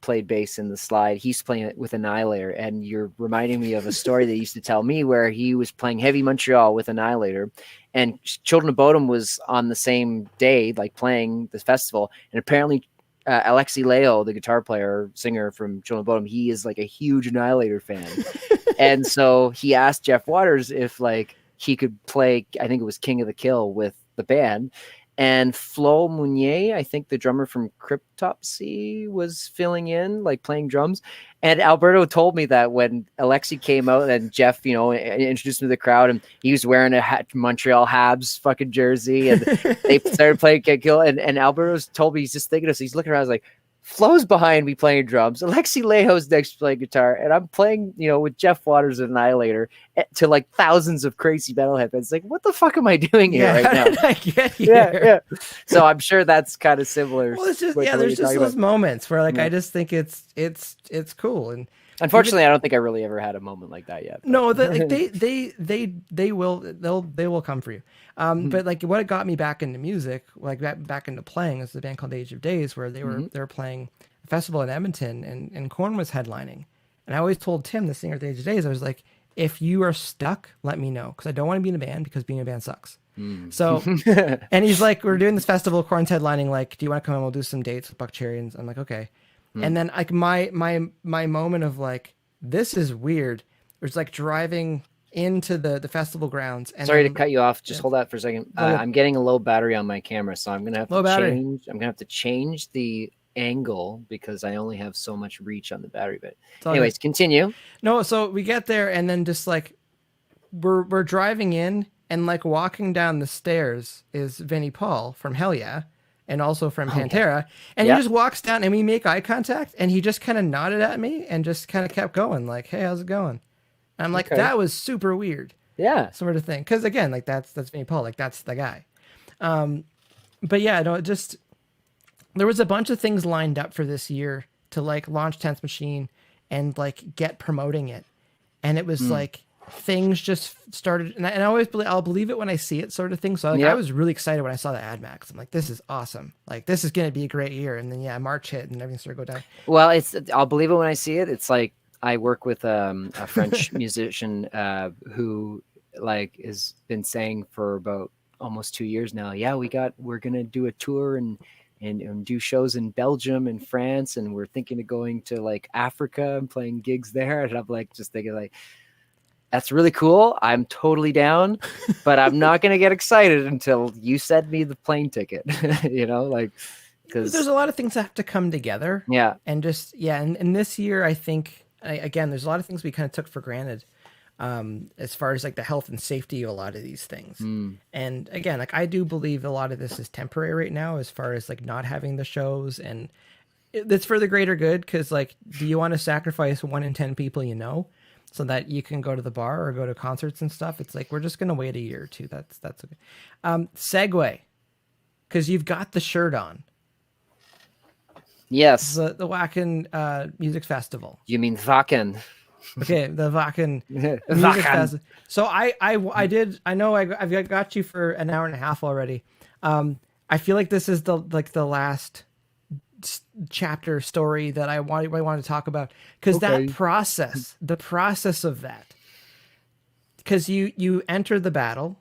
B: played bass in the Slyde, he's playing it with Annihilator, and you're reminding me of a story they used to tell me where he was playing Heavy Montreal with Annihilator, and Children of Bodom was on the same day, like playing this festival, and apparently Alexi Leo, the guitar player singer from Children of Bodom, he is like a huge Annihilator fan. And so he asked Jeff Waters if like he could play, I think it was King of the Kill with the band. And Flo Mounier, I think the drummer from Cryptopsy, was filling in, like playing drums. And Alberto told me that when Alexi came out and Jeff, you know, introduced him to the crowd, and he was wearing a Montreal Habs fucking jersey, and they started playing Kick Kill. And Alberto's told me, he's just thinking of, so he's looking around, like, Flo's behind me playing drums. Alexi Leo's next playing guitar, and I'm playing, you know, with Jeff Waters and Annihilator to like thousands of crazy metalhead fans. Like, what the fuck am I doing here right now?
A: I get here?
B: Yeah. So I'm sure that's kind of similar.
A: Well, it's just there's just those moments where like I just think it's cool. And
B: unfortunately, I don't think I really ever had a moment like that yet. But.
A: No, like they will come for you. But like what got me back into music, like back into playing, is the band called Age of Days, where they were playing a festival in Edmonton, and Korn was headlining. And I always told Tim, the singer of Age of Days, I was like, if you are stuck, let me know, because I don't want to be in a band, because being in a band sucks. So, and he's like, we're doing this festival, Korn's headlining, like, do you want to come and we'll do some dates with Buck Cherry? And I'm like, okay. And then like my moment of like, this is weird. It was like driving into the festival grounds. And
B: sorry to cut you off. Just hold that for a second. I'm getting a low battery on my camera, so I'm gonna have to change the angle because I only have so much reach on the battery. But anyways, continue.
A: No, so we get there, and then just like we're driving in, and like walking down the stairs is Vinnie Paul from Hell Yeah, and also from Pantera. And he just walks down, and we make eye contact, and he just kind of nodded at me and just kind of kept going, like, hey, how's it going? And I'm like, that was super weird. Yeah. Sort of thing. Because again, like that's Vinnie Paul, like that's the guy. But yeah, no, there was a bunch of things lined up for this year to like launch 10th Machine and like get promoting it. And it was like things just started, and I always I'll believe it when I see it, sort of thing. So I was really excited when I saw the Ad Max. I'm like, this is awesome. Like this is going to be a great year. And then March hit and everything started to go down.
B: Well, I'll believe it when I see it. It's like I work with a French musician who like has been saying for about almost 2 years now. Yeah, we're gonna do a tour and do shows in Belgium and France, and we're thinking of going to like Africa and playing gigs there. And I'm like just thinking like, that's really cool. I'm totally down, but I'm not going to get excited until you send me the plane ticket, you know, like, because
A: there's a lot of things that have to come together.
B: Yeah.
A: And just, and this year, I think, again, there's a lot of things we kind of took for granted as far as like the health and safety of a lot of these things. And again, like I do believe a lot of this is temporary right now, as far as like not having the shows, and it's for the greater good. Because like, do you want to sacrifice 1 in 10 people you know, so that you can go to the bar or go to concerts and stuff? It's like, we're just going to wait a year or two. That's okay. Segue, because you've got the shirt on.
B: Yes.
A: The Wacken Music Festival.
B: You mean Wacken?
A: Okay, the Wacken Music Festival. So I know I've got you for an hour and a half already. I feel like this is the last chapter story that I want to talk about, because that process, the process of that, because you enter the battle.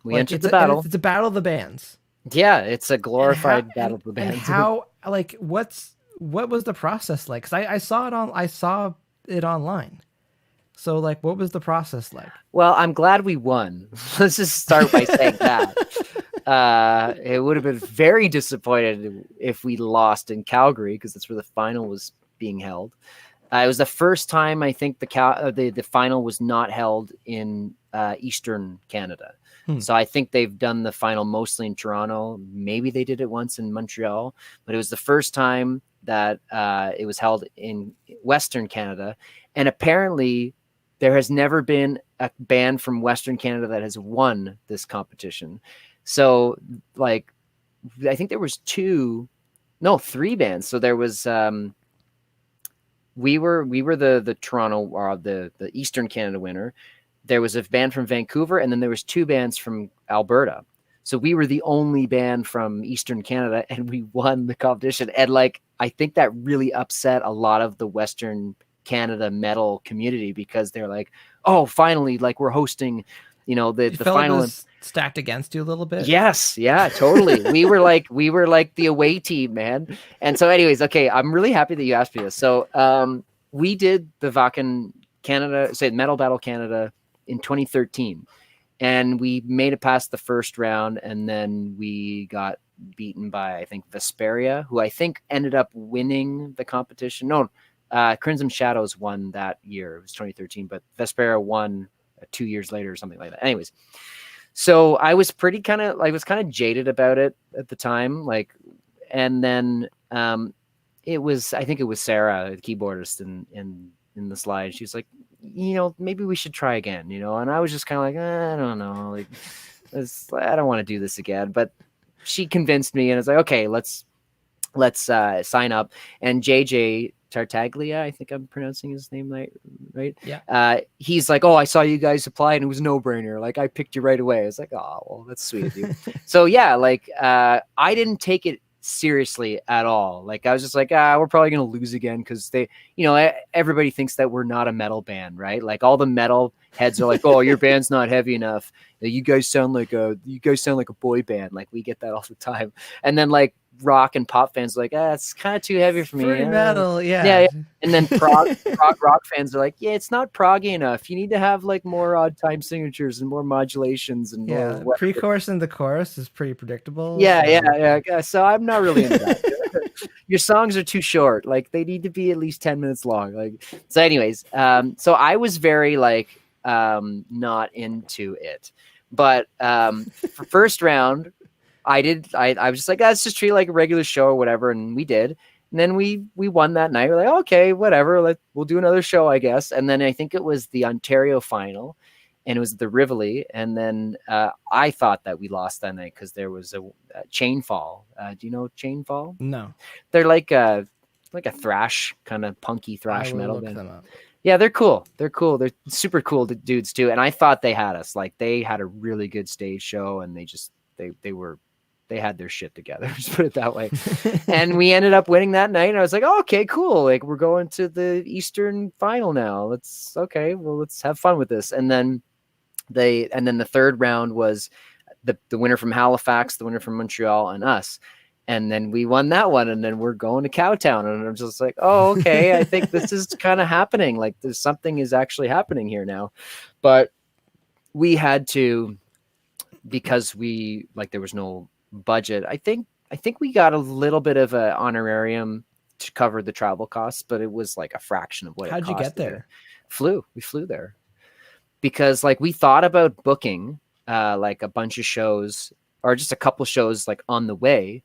B: We entered the battle.
A: It's a battle of the bands.
B: Yeah, it's a glorified battle of the bands.
A: And how, like, what was the process like? Because I saw it online. So like, what was the process like?
B: Well, I'm glad we won. Let's just start by saying that. It would have been very disappointed if we lost in Calgary, because that's where the final was being held. It was the first time I think the final was not held in Eastern Canada. So I think they've done the final mostly in Toronto. Maybe they did it once in Montreal, but it was the first time that it was held in Western Canada. And apparently there has never been a band from Western Canada that has won this competition. So like, I think there was 3 bands. So there was, we were the Toronto, or the Eastern Canada winner. There was a band from Vancouver, and then there was 2 bands from Alberta. So we were the only band from Eastern Canada, and we won the competition. And like, I think that really upset a lot of the Western Canada metal community, because they're like, oh, finally, like we're hosting, you know, the
A: felt
B: final.
A: it was stacked against you a little bit.
B: Yes, yeah, totally. we were like the away team, man. And so, anyways, okay, I'm really happy that you asked me this. So, we did the Wacken Metal Battle Canada in 2013, and we made it past the first round, and then we got beaten by, I think, Vesperia, who I think ended up winning the competition. No, Crimson Shadows won that year. It was 2013, but Vesperia won 2 years later or something like that. Anyways, so I was kind of jaded about it at the time, like, and then I think it was Sarah, the keyboardist in the Slyde. She was like, you know, maybe we should try again, you know. And I was just kind of like, I don't know, like, I don't want to do this again. But she convinced me, and it's like, okay, let's sign up. And JJ Tartaglia, I think I'm pronouncing his name right?
A: Yeah.
B: He's like, oh, I saw you guys apply, and it was no brainer. Like, I picked you right away. I was like, oh, well, that's sweet of you. So yeah, like, I didn't take it seriously at all. Like, I was just like, we're probably gonna lose again, because they, you know, everybody thinks that we're not a metal band, right? Like, all the metal heads are like, oh, your band's not heavy enough. You guys sound like a boy band. Like, we get that all the time. And then like rock and pop fans are like, it's kind of too heavy for me.
A: Metal, yeah.
B: And then rock fans are like, yeah, it's not proggy enough. You need to have like more odd time signatures and more modulations and more
A: pre-chorus and the chorus is pretty predictable.
B: Yeah. So I'm not really into that. Your songs are too short. Like, they need to be at least 10 minutes long. Like, so anyways, so I was very like not into it. But for first round, I was just like, let's just treat it like a regular show or whatever, and we did. And then we won that night. We're like, okay, whatever, we'll do another show, I guess. And then I think it was the Ontario final, and it was the Rivoli. And then I thought that we lost that night because there was a Chainfall. Do you know Chainfall?
A: No.
B: They're like a thrash, kind of punky thrash metal
A: look
B: band.
A: them up.
B: Yeah, they're cool. They're super cool dudes too. And I thought they had us. Like, they had a really good stage show, and they had their shit together. Just put it that way. And we ended up winning that night. And I was like, oh, okay, cool. Like, we're going to the Eastern final now. Let's have fun with this. And then the third round was the winner from Halifax, the winner from Montreal, and us. And then we won that one. And then we're going to Cowtown. And I'm just like, oh, okay. I think this is kind of happening. Like, there's something is actually happening here now. But we had to, because there was no budget. I think we got a little bit of an honorarium to cover the travel costs, but it was like a fraction of what it cost.
A: How'd you get there?
B: We flew there because like we thought about booking like a bunch of shows or just a couple shows like on the way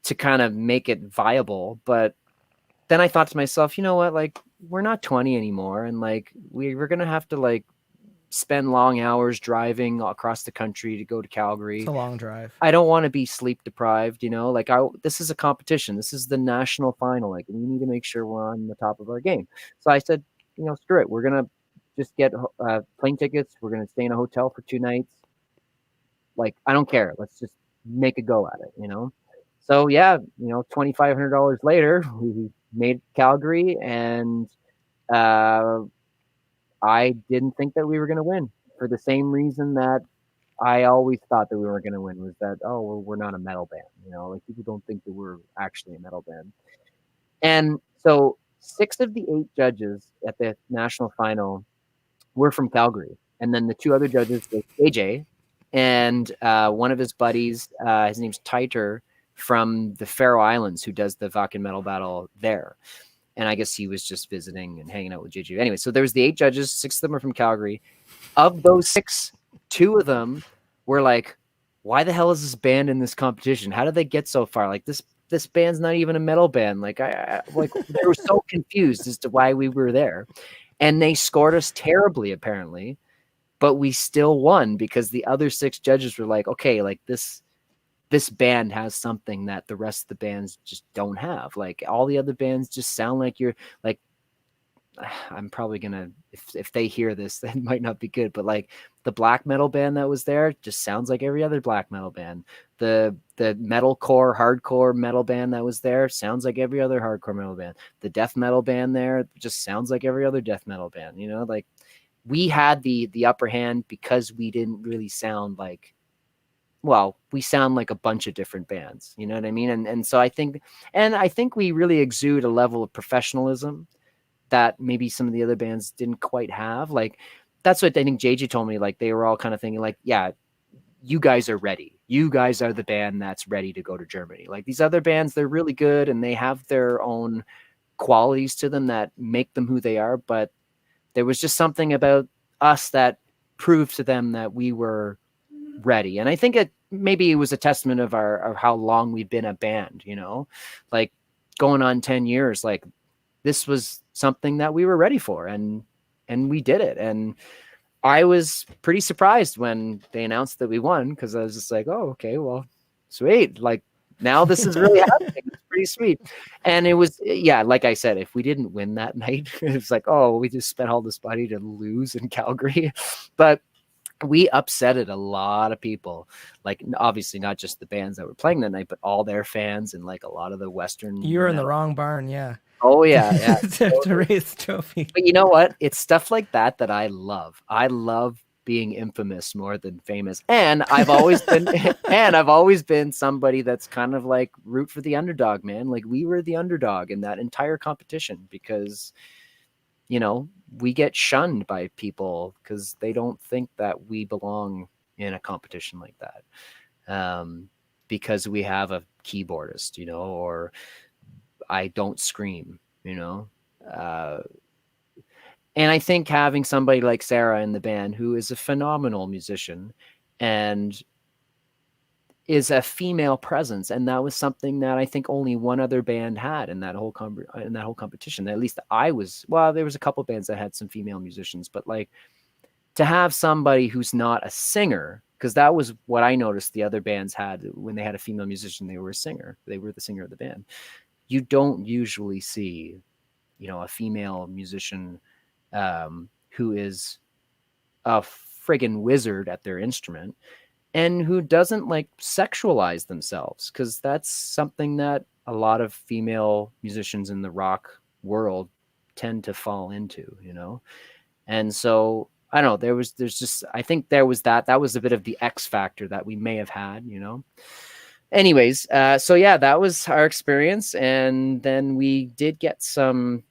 B: to kind of make it viable. But then I thought to myself, you know what, like, we're not 20 anymore, and like we're gonna have to like spend long hours driving across the country to go to Calgary.
A: It's a long drive.
B: I don't want to be sleep deprived, you know, like this is a competition. This is the national final. Like, we need to make sure we're on the top of our game. So I said, you know, screw it. We're going to just get plane tickets. We're going to stay in a hotel for 2 nights. Like, I don't care. Let's just make a go at it, you know? So yeah, you know, $2,500 later, we made Calgary, and I didn't think that we were going to win for the same reason that I always thought that we were going to win, was that, oh, well, we're not a metal band. You know, like, people don't think that we're actually a metal band. And so 6 of the 8 judges at the national final were from Calgary. And then the 2 other judges were AJ and one of his buddies, his name's Titer, from the Faroe Islands, who does the Wacken Metal Battle there. And I guess he was just visiting and hanging out with JJ. Anyway, so there was the 8 judges. 6 of them are from Calgary. Of those 6, 2 of them were like, why the hell is this band in this competition? How did they get so far? Like, this band's not even a metal band. Like, they were so confused as to why we were there. And they scored us terribly, apparently. But we still won because the other 6 judges were like, okay, like, this band has something that the rest of the bands just don't have. Like, all the other bands just sound like you're like, I'm probably gonna, if they hear this, that might not be good, but like the black metal band that was there just sounds like every other black metal band. The metalcore, hardcore metal band that was there sounds like every other hardcore metal band. The death metal band there just sounds like every other death metal band. You know, like we had the upper hand because we didn't really sound like, well, we sound like a bunch of different bands. You know what I mean? And so I think we really exude a level of professionalism that maybe some of the other bands didn't quite have. Like, that's what I think JJ told me. Like, they were all kind of thinking like, yeah, you guys are ready. You guys are the band that's ready to go to Germany. Like, these other bands, they're really good and they have their own qualities to them that make them who they are. But there was just something about us that proved to them that we were ready. And I think maybe it was a testament of how long we've been a band, you know, like going on 10 years, like this was something that we were ready for, and we did it. And I was pretty surprised when they announced that we won, because I was just like, oh, okay, well, sweet. Like, now this is really happening. It's pretty sweet. And it was, yeah, like I said, if we didn't win that night, it was like, oh, we just spent all this money to lose in Calgary. But we upsetted a lot of people, like obviously not just the bands that were playing that night, but all their fans and like a lot of the Western.
A: You were in the wrong barn, yeah.
B: Oh yeah, yeah.
A: to raise the trophy.
B: But you know what? It's stuff like that that I love. I love being infamous more than famous, and I've always been somebody that's kind of like root for the underdog, man. Like, we were the underdog in that entire competition because, you know, we get shunned by people because they don't think that we belong in a competition like that, because we have a keyboardist, you know, or I don't scream, you know. And I think having somebody like Sarah in the band, who is a phenomenal musician and is a female presence, and that was something that I think only one other band had in that whole competition. At least I was. Well, there was a couple bands that had some female musicians, but like, to have somebody who's not a singer, because that was what I noticed the other bands had when they had a female musician. They were a singer. They were the singer of the band. You don't usually see, you know, a female musician who is a friggin' wizard at their instrument and who doesn't like sexualize themselves, because that's something that a lot of female musicians in the rock world tend to fall into, you know. And so I don't know, I think there was that was a bit of the X factor that we may have had, you know. Anyways, so yeah, that was our experience. And then we did get some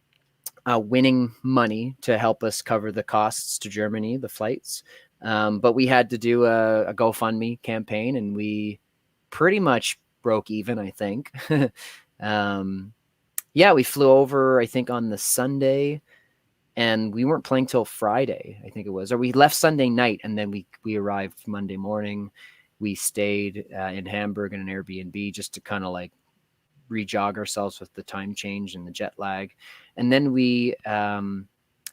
B: winning money to help us cover the costs to Germany, the flights. But we had to do a GoFundMe campaign, and we pretty much broke even, I think. Yeah, we flew over, I think, on the Sunday, and we weren't playing till Friday, I think it was. Or we left Sunday night, and then we arrived Monday morning. We stayed in Hamburg in an Airbnb just to kind of like re-jog ourselves with the time change and the jet lag. And then we, I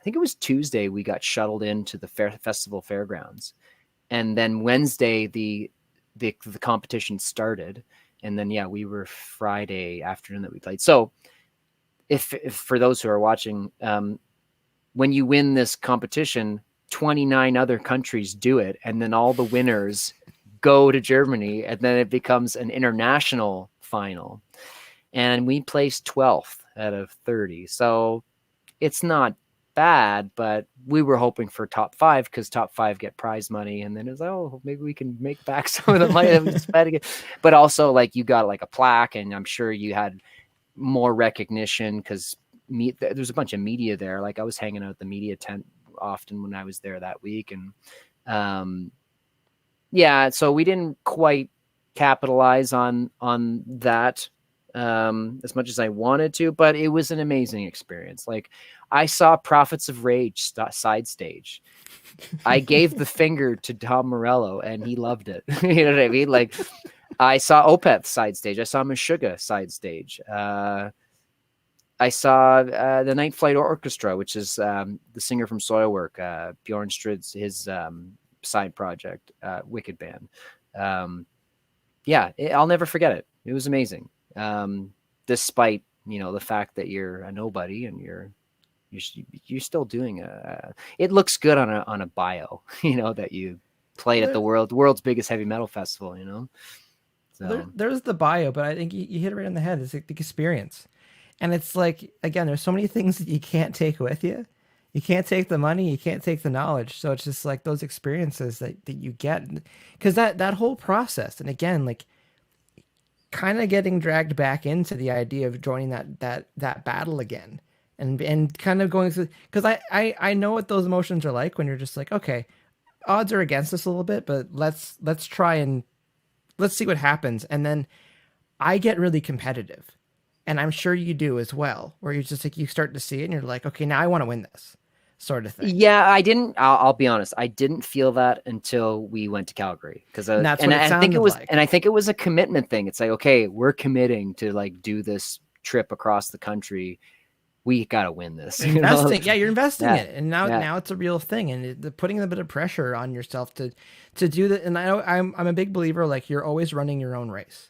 B: think it was Tuesday, we got shuttled into the festival fairgrounds. And then Wednesday, the competition started. And then, yeah, we were Friday afternoon that we played. So if for those who are watching, when you win this competition, 29 other countries do it. And then all the winners go to Germany, and then it becomes an international final. And we placed 12th out of 30. So it's not bad, but we were hoping for top 5, because top 5 get prize money. And then it's like, oh, maybe we can make back some of the money that we spent again. But also, like, you got like a plaque, and I'm sure you had more recognition because there's a bunch of media there. Like, I was hanging out at the media tent often when I was there that week. And yeah, so we didn't quite capitalize on that as much as I wanted to, but it was an amazing experience. Like, I saw Prophets of Rage side stage. I gave the finger to Tom Morello, and he loved it. You know what I mean? Like, I saw Opeth side stage. I saw Meshuggah side stage. I saw the Night Flight Orchestra, which is the singer from Soilwork, Bjorn Strid's, his side project, Wicked Band. Yeah, I'll never forget it. It was amazing. Despite, you know, the fact that you're a nobody and you're you're still doing it looks good on a bio, that you played at the world's biggest heavy metal festival, So
A: there's the bio, but I think you hit it right on the head. It's like the experience. And it's like, again, there's so many things that you can't take with you. You can't take the money, you can't take the knowledge. So it's just like those experiences that you get. Because that whole process, and again, like kind of getting dragged back into the idea of joining that battle again. And kind of going through, because I know what those emotions are like when you're just like, okay, odds are against us a little bit, but let's try and let's see what happens. And then I get really competitive. And I'm sure you do as well, where you just like, you start to see it and you're like, okay, now I want to win this sort of thing.
B: Yeah, I didn't. I'll be honest. I didn't feel that until we went to Calgary, because I think it was, like. And I think it was a commitment thing. It's like, okay, we're committing to like do this trip across the country. We got to win this.
A: Investing, yeah, you're investing it, and now it's a real thing, and putting a bit of pressure on yourself to do that. And I'm a big believer, like you're always running your own race.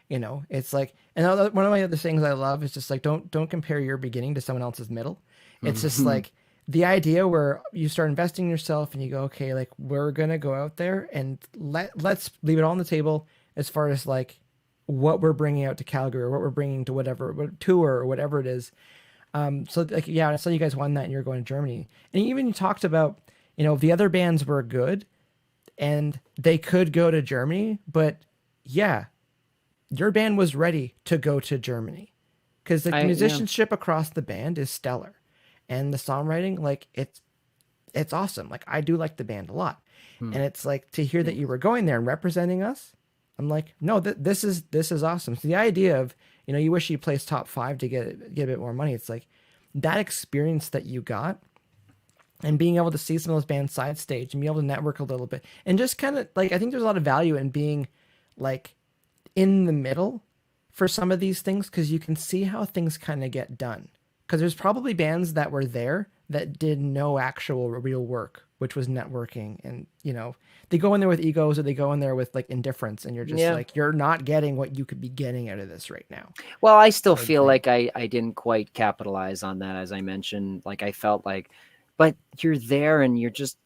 A: It's like, and one of my other things I love is just like, don't compare your beginning to someone else's middle. It's just like the idea where you start investing in yourself and you go, okay, like we're going to go out there and let's leave it all on the table as far as like what we're bringing out to Calgary or what we're bringing to whatever tour or whatever it is. So like, yeah, I saw you guys won that and you're going to Germany. And even you talked about, the other bands were good and they could go to Germany, but yeah, your band was ready to go to Germany because the musicianship across the band is stellar, and the songwriting, like it's awesome. Like I do like the band a lot, and it's like to hear that you were going there and representing us. I'm like, no, this is awesome. So the idea of you wish you placed top 5 to get a bit more money. It's like that experience that you got, and being able to see some of those bands side stage and be able to network a little bit, and just kind of like I think there's a lot of value in being like in the middle for some of these things, because you can see how things kind of get done. Because there's probably bands that were there that did no actual real work, which was networking, and they go in there with egos or they go in there with like indifference, and you're just like, you're not getting what you could be getting out of this right now.
B: Well, I still feel like I didn't quite capitalize on that, as I mentioned. Like I felt like, but you're there and you're just,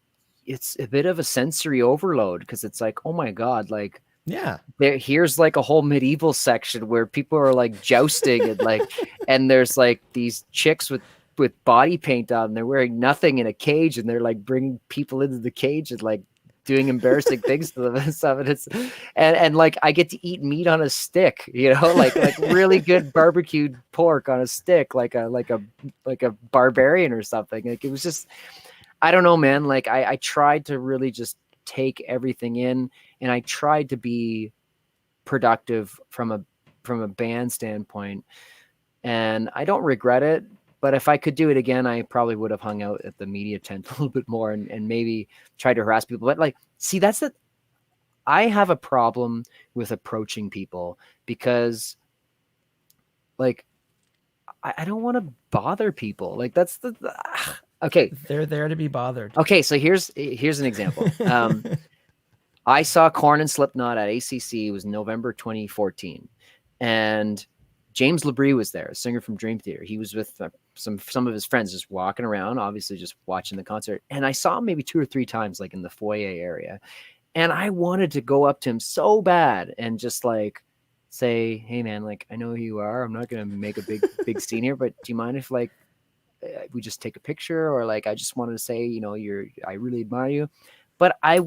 B: it's a bit of a sensory overload, because it's like, oh my God, like,
A: yeah,
B: here's like a whole medieval section where people are like jousting and like, and there's like these chicks with body paint on, and they're wearing nothing in a cage, and they're like bringing people into the cage and like doing embarrassing things to them and stuff. And it's, and like I get to eat meat on a stick, like really good barbecued pork on a stick, like a barbarian or something. Like it was just, I don't know, man. Like I tried to really just take everything in, and I tried to be productive from a band standpoint, and I don't regret it. But if I could do it again, I probably would have hung out at the media tent a little bit more and maybe tried to harass people. But like, see, I have a problem with approaching people, because like, I don't want to bother people. Like that's okay.
A: They're there to be bothered.
B: Okay. So here's an example. I saw Korn and Slipknot at ACC. It was November 2014. And James Labrie was there, a singer from Dream Theater. He was with some of his friends just walking around, obviously just watching the concert. And I saw him maybe 2 or 3 times, like in the foyer area. And I wanted to go up to him so bad and just like say, hey man, like I know who you are. I'm not going to make a big scene here, but do you mind if like we just take a picture? Or like, I just wanted to say, I really admire you. But I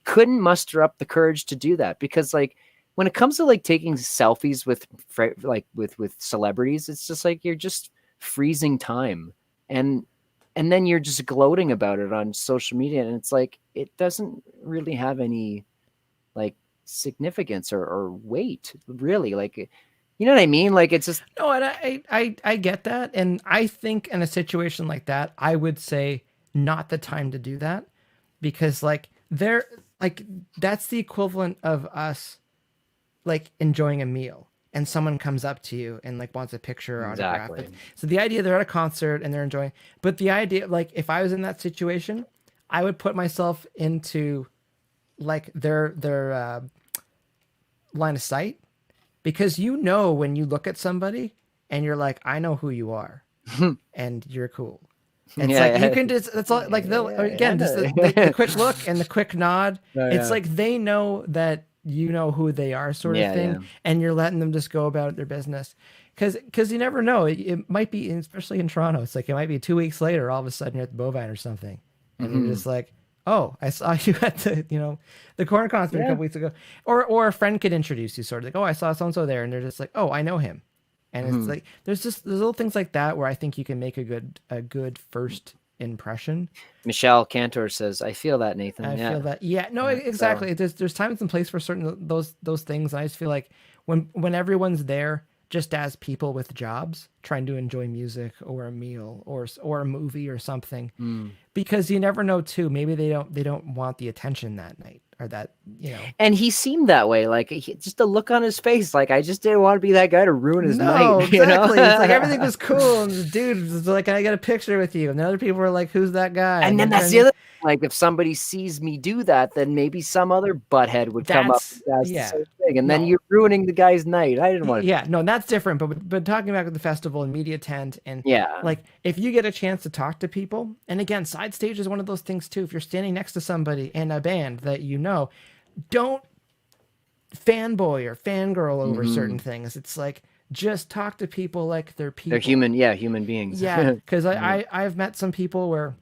B: couldn't muster up the courage to do that, because like when it comes to like taking selfies with celebrities, it's just like you're just freezing time, and then you're just gloating about it on social media, and it's like it doesn't really have any like significance or weight, really. Like, you know what I mean? Like it's just
A: no, and I get that, and I think in a situation like that, I would say not the time to do that, because like that's the equivalent of us like enjoying a meal and someone comes up to you and like wants a picture or autograph.
B: Exactly.
A: So the idea they're at a concert and they're enjoying, but the idea, like if I was in that situation, I would put myself into like their line of sight, because when you look at somebody and you're like, I know who you are and you're cool. It's
B: Yeah,
A: like
B: yeah.
A: you can just, that's all, like they'll,
B: Yeah,
A: again, just
B: yeah.
A: the quick look and the quick nod.
B: Oh,
A: It's
B: yeah.
A: like they know that you know who they are, sort of
B: Yeah,
A: thing,
B: yeah.
A: and you're letting them just go about their business. Because you never know. It might be, especially in Toronto, it's like it might be 2 weeks later, all of a sudden you're at the Bovine or something, and you're just like, oh, I saw you at the, the corn concert a
B: Yeah.
A: couple weeks ago. Or a friend could introduce you, sort of like, oh, I saw so and so there, and they're just like, oh, I know him. And it's like there's little things like that where I think you can make a good first impression.
B: Michelle Cantor says, "I feel that, Nathan."
A: I
B: Yeah.
A: feel that. Yeah, no,
B: Yeah,
A: exactly. There's times and place for certain those things. And I just feel like when everyone's there just as people with jobs trying to enjoy music or a meal or a movie or something, because you never know too. Maybe they don't want the attention that night or that,
B: And he seemed that way, like just the look on his face, like I just didn't want to be that guy to ruin his
A: No,
B: night.
A: exactly. It's like everything was cool, and the dude was like, "Can I get a picture with you?" And the other people were like, "Who's that guy?"
B: And then
A: they're
B: that's
A: trying
B: the
A: to-
B: other. Like if somebody sees me do that, then maybe some other butthead would come up
A: That's-
B: and ask
A: yeah.
B: the same thing, and then
A: No.
B: you're ruining the guy's night. I didn't want to.
A: Yeah, no, that's different. But talking about the festival and media tent, and
B: Yeah.
A: like if you get a chance to talk to people, and again, side stage is one of those things too. If you're standing next to somebody in a band that don't fanboy or fangirl over certain things. It's like just talk to people like they're people.
B: They're human, yeah, human beings.
A: Yeah, because I've met some people where,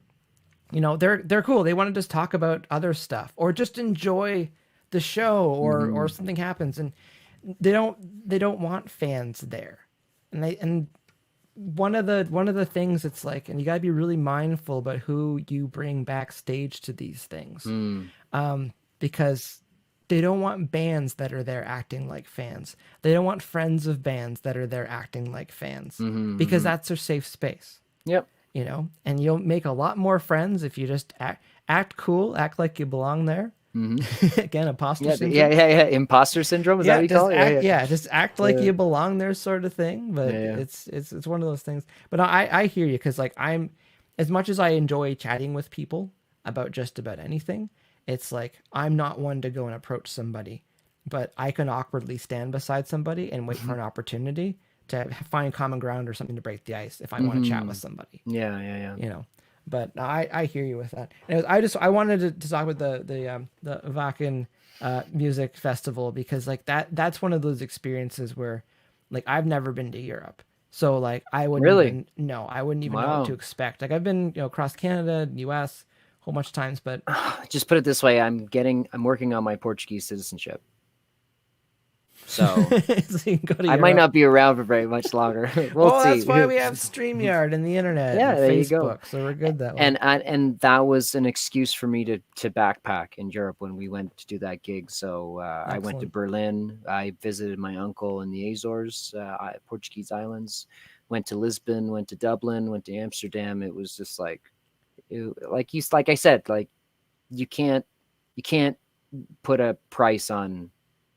A: they're cool. They want to just talk about other stuff or just enjoy the show or something happens, and they don't want fans there, and one of the things it's like, and you got to be really mindful about who you bring backstage to these things, because they don't want bands that are there acting like fans. They don't want friends of bands that are there acting like fans, because that's their safe space.
B: Yep.
A: And you'll make a lot more friends if you just act cool, act like you belong there. Again, imposter syndrome.
B: Yeah. Imposter syndrome, is that what you call it?
A: Just act like you belong there, sort of thing. But it's one of those things. But I hear you, because like I'm, as much as I enjoy chatting with people about just about anything, it's like I'm not one to go and approach somebody, but I can awkwardly stand beside somebody and wait for an opportunity to find common ground or something to break the ice if I want to chat with somebody.
B: Yeah.
A: But I hear you with that. And I wanted to talk about the Wacken music festival, because like that's one of those experiences where like I've never been to Europe. So like I wouldn't even know what to expect. Like I've been, across Canada, US, a whole bunch of times, but
B: just put it this way, I'm working on my Portuguese citizenship. So,
A: so you can go to
B: I might not be around for very much longer. We'll see.
A: That's why we have StreamYard and the internet.
B: Yeah,
A: and
B: there
A: Facebook,
B: you go.
A: So we're good that way.
B: And that was an excuse for me to backpack in Europe when we went to do that gig. So I went to Berlin. I visited my uncle in the Azores, Portuguese islands. Went to Lisbon. Went to Dublin. Went to Amsterdam. It was just like I said, like you can't put a price on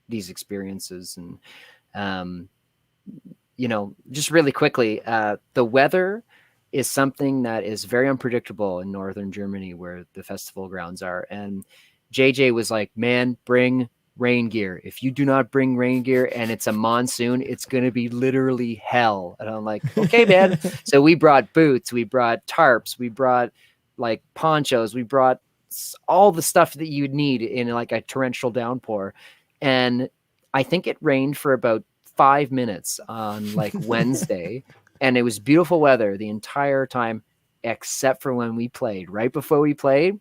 B: these experiences. And just really quickly, the weather is something that is very unpredictable in northern Germany, where the festival grounds are. And JJ was like, man, bring rain gear. If you do not bring rain gear and it's a monsoon, it's going to be literally hell. And I'm like, okay, man. So we brought boots, we brought tarps, we brought like ponchos, we brought all the stuff that you'd need in like a torrential downpour. And I think it rained for about 5 minutes on like Wednesday, and it was beautiful weather the entire time, except for when we played. Right before we played,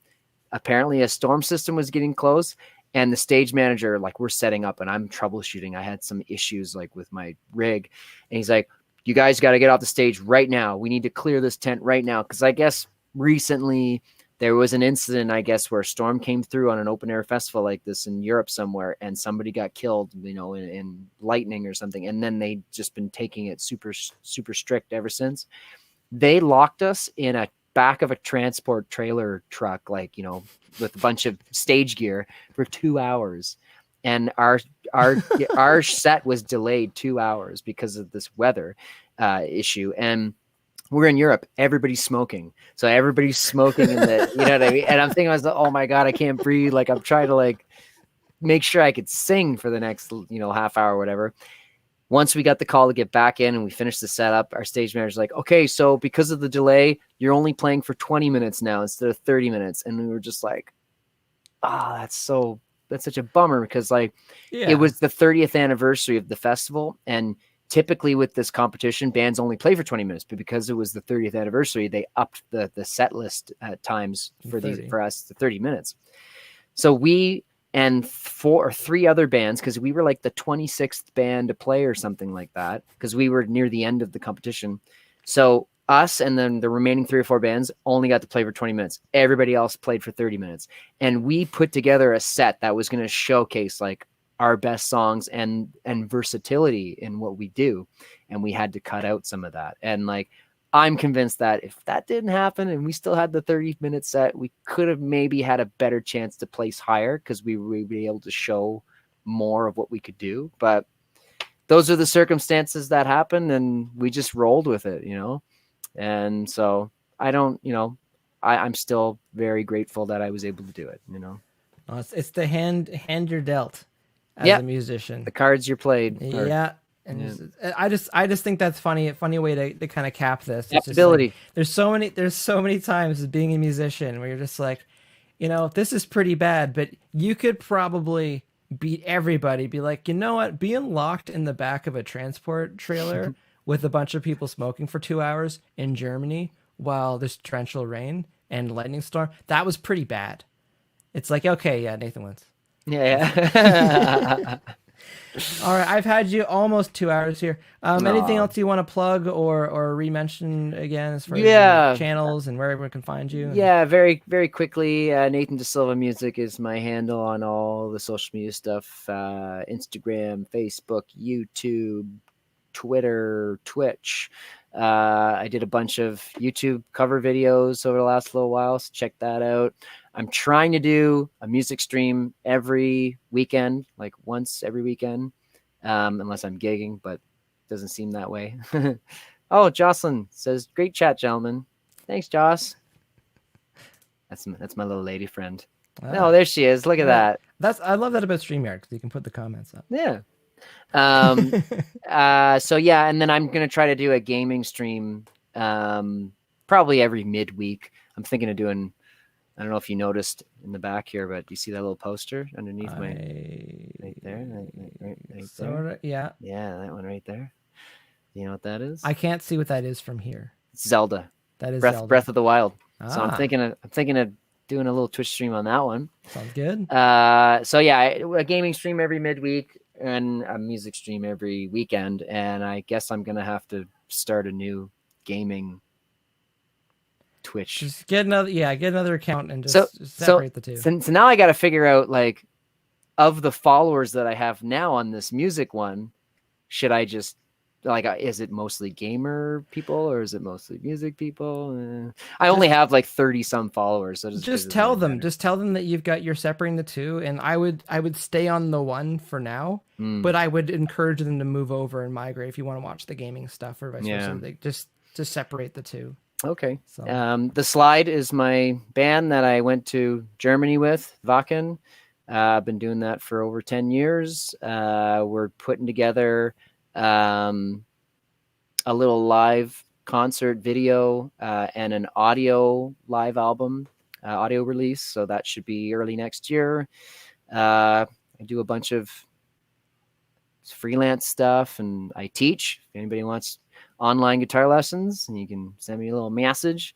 B: apparently a storm system was getting close, and the stage manager, like we're setting up and I'm troubleshooting. I had some issues like with my rig, and he's like, you guys got to get off the stage right now. We need to clear this tent right now. Cause I guess recently there was an incident, I guess, where a storm came through on an open air festival like this in Europe somewhere, and somebody got killed, in lightning or something. And then they just been taking it super, super strict ever since. They locked us in a back of a transport trailer truck, with a bunch of stage gear for 2 hours. And our set was delayed 2 hours because of this weather issue. And we're in Europe. Everybody's smoking. So everybody's smoking in the, you know what I mean? And I'm thinking, oh my God, I can't breathe. Like I'm trying to make sure I could sing for the next, half hour or whatever. once we got the call to get back in and we finished the setup, our stage manager's like, okay, so because of the delay, you're only playing for 20 minutes now instead of 30 minutes. And we were just like, that's such a bummer, because like it was the 30th anniversary of the festival. And typically with this competition, bands only play for 20 minutes, but because it was the 30th anniversary, they upped the set list at times for us to 30 minutes. So we and 4 or 3 other bands, because we were like the 26th band to play or something like that, because we were near the end of the competition. So us and then the remaining 3 or 4 bands only got to play for 20 minutes. Everybody else played for 30 minutes. And we put together a set that was going to showcase like our best songs and versatility in what we do. And we had to cut out some of that. And like, I'm convinced that if that didn't happen and we still had the 30-minute set, we could have maybe had a better chance to place higher, because we would be able to show more of what we could do. But those are the circumstances that happened, and we just rolled with it, you know? And so I'm still very grateful that I was able to do it, you know?
A: It's the hand you're dealt as a musician.
B: The cards you're played.
A: Yeah. And I just think that's funny way to kind of cap this. It's
B: Adaptability.
A: Like, there's so many times as being a musician where you're just like, you know, this is pretty bad, but you could probably beat everybody. Be like, you know what? Being locked in the back of a transport trailer with a bunch of people smoking for 2 hours in Germany while there's torrential rain and lightning storm, that was pretty bad. It's like, okay, yeah, Nathan wins.
B: Yeah.
A: All right, I've had you almost 2 hours here. Anything else you want to plug or re-mention again as far as your channels and where everyone can find you?
B: Yeah, very, very quickly. Nathan Da Silva Music is my handle on all the social media stuff. Instagram, Facebook, YouTube, Twitter, Twitch. I did a bunch of YouTube cover videos over the last little while, so check that out. I'm trying to do a music stream every weekend, like once every weekend, unless I'm gigging, but it doesn't seem that way. Oh, Jocelyn says, great chat, gentlemen. Thanks, Joss. That's my little lady friend. Oh, there she is. Look at that.
A: I love that about StreamYard, because you can put the comments up.
B: Yeah. So yeah, and then I'm going to try to do a gaming stream probably every midweek. I'm thinking of doing, I don't know if you noticed in the back here, but do you see that little poster underneath right there? Right there.
A: Yeah.
B: Yeah, that one right there. You know what that is?
A: I can't see what that is from here.
B: It's Zelda.
A: That is
B: Zelda. Breath of the Wild. So
A: Ah.
B: I'm thinking of doing a little Twitch stream on that one.
A: Sounds good.
B: So yeah, a gaming stream every midweek and a music stream every weekend. And I guess I'm going to have to start a new gaming Twitch.
A: Just get another account and just separate the two.
B: So now I got to figure out, like, of the followers that I have now on this music one, should I just, like, is it mostly gamer people or is it mostly music people? I only have like 30 some followers. So
A: just tell them that you're separating the two. And I would stay on the one for now, but I would encourage them to move over and migrate if you want to watch the gaming stuff or vice versa. Like, just separate the two.
B: Okay.
A: So.
B: The Slyde is my band that I went to Germany with, Wacken. I've been doing that for over 10 years. We're putting together a little live concert video and an audio live album, audio release. So that should be early next year. I do a bunch of freelance stuff and I teach. If anybody wants online guitar lessons, and you can send me a little message.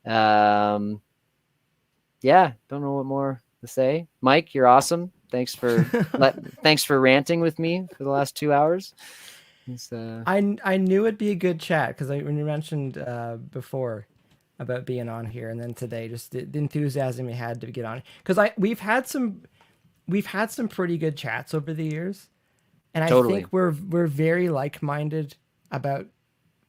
B: Don't know what more to say. Mike, you're awesome. Thanks for ranting with me for the last 2 hours.
A: I knew it'd be a good chat, because when you mentioned before about being on here, and then today, just the enthusiasm you had to get on, because we've had some pretty good chats over the years, and I think we're very like-minded about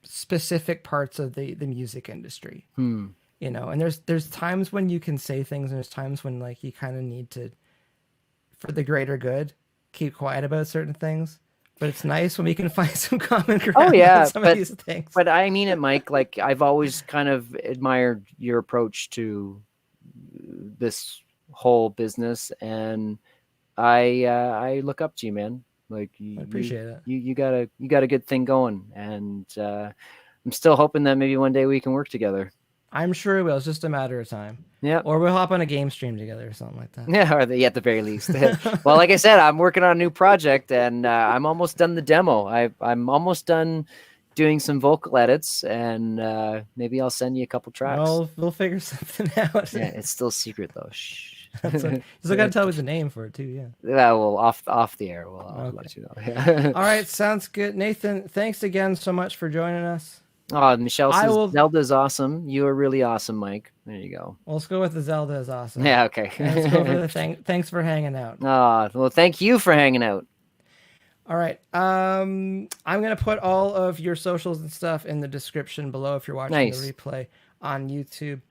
A: specific parts of the music industry. You know, and there's times when you can say things, and there's times when, like, you kind of need to, for the greater good, keep quiet about certain things. But it's nice when we can find some common ground on some of these things. But
B: I mean it, Mike. Like, I've always kind of admired your approach to this whole business, and I look up to you, man. Like
A: I appreciate it.
B: You got a good thing going, and I'm still hoping that maybe one day we can work together.
A: I'm sure it will. It's just a matter of time.
B: Yeah.
A: Or we'll hop on a game stream together or something like that.
B: Yeah, or at the very least. Well, like I said, I'm working on a new project, and I'm almost done the demo. I'm almost done doing some vocal edits, and maybe I'll send you a couple tracks.
A: Well, we'll figure something out.
B: Yeah, it's still secret though. Shh.
A: You still got to tell me the name for it too. Yeah.
B: Yeah, well, off the air, I'll let you know. Yeah.
A: All right, sounds good. Nathan, thanks again so much for joining us.
B: Oh, Michelle says Zelda's awesome. You are really awesome, Mike. There you go.
A: Well, let's go with the Zelda is awesome.
B: Yeah, okay.
A: Let's go for the thanks for hanging out.
B: Well, thank you for hanging out.
A: All right. I'm going to put all of your socials and stuff in the description below if you're watching the replay on YouTube.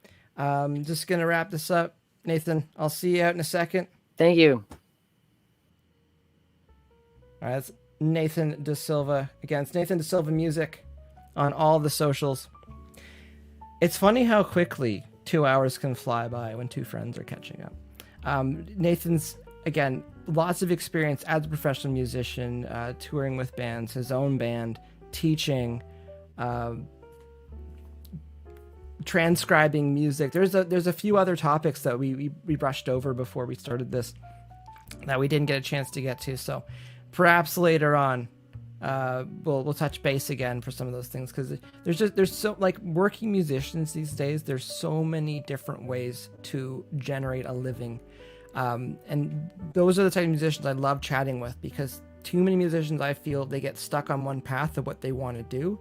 A: Just going to wrap this up. Nathan, I'll see you out in a second.
B: Thank you.
A: All right, that's Nathan Da Silva. Again, it's Nathan Da Silva Music on all the socials. It's funny how quickly 2 hours can fly by when two friends are catching up. Nathan's, again, lots of experience as a professional musician, touring with bands, his own band, teaching, transcribing music. There's a few other topics that we brushed over before we started this that we didn't get a chance to get to. So perhaps later on, we'll touch base again for some of those things, because there's so, like, working musicians these days, there's so many different ways to generate a living. And those are the type of musicians I love chatting with, because too many musicians, I feel, they get stuck on one path of what they want to do.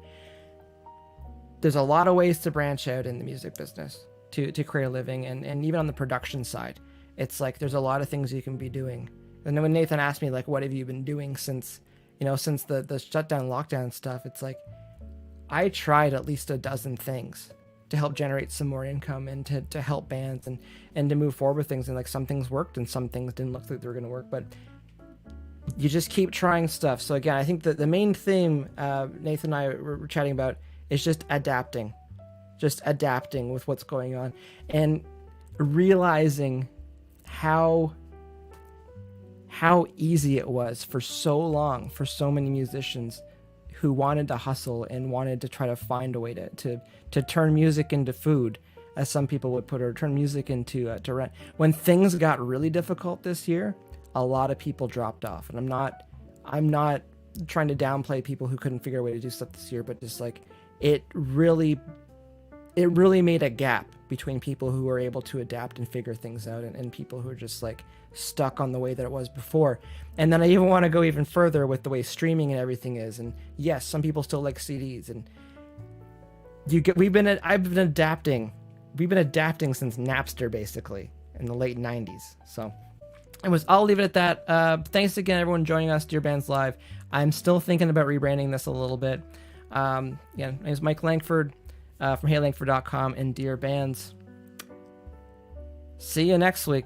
A: There's a lot of ways to branch out in the music business to create a living. And even on the production side, it's like, there's a lot of things you can be doing. And then when Nathan asked me, like, what have you been doing since the shutdown, lockdown stuff, it's like, I tried at least a dozen things to help generate some more income and to help bands and to move forward with things. And like, some things worked and some things didn't look like they were going to work, but you just keep trying stuff. So again, I think that the main theme Nathan and I were chatting about is just adapting with what's going on, and realizing how easy it was for so long for so many musicians who wanted to hustle and wanted to try to find a way to turn music into food, as some people would put, or turn music into to rent. When things got really difficult this year, a lot of people dropped off. And I'm not trying to downplay people who couldn't figure a way to do stuff this year, but just like, it really made a gap between people who were able to adapt and figure things out and people who are just like stuck on the way that it was before. And then I even want to go even further with the way streaming and everything is. And yes, some people still like CDs, and I've been adapting since Napster, basically in the late 90s. So I'll leave it at that. Thanks again, everyone joining us, DearBands Live. I'm still thinking about rebranding this a little bit. My name is Mike Langford from heylangford.com and DearBands. See you next week.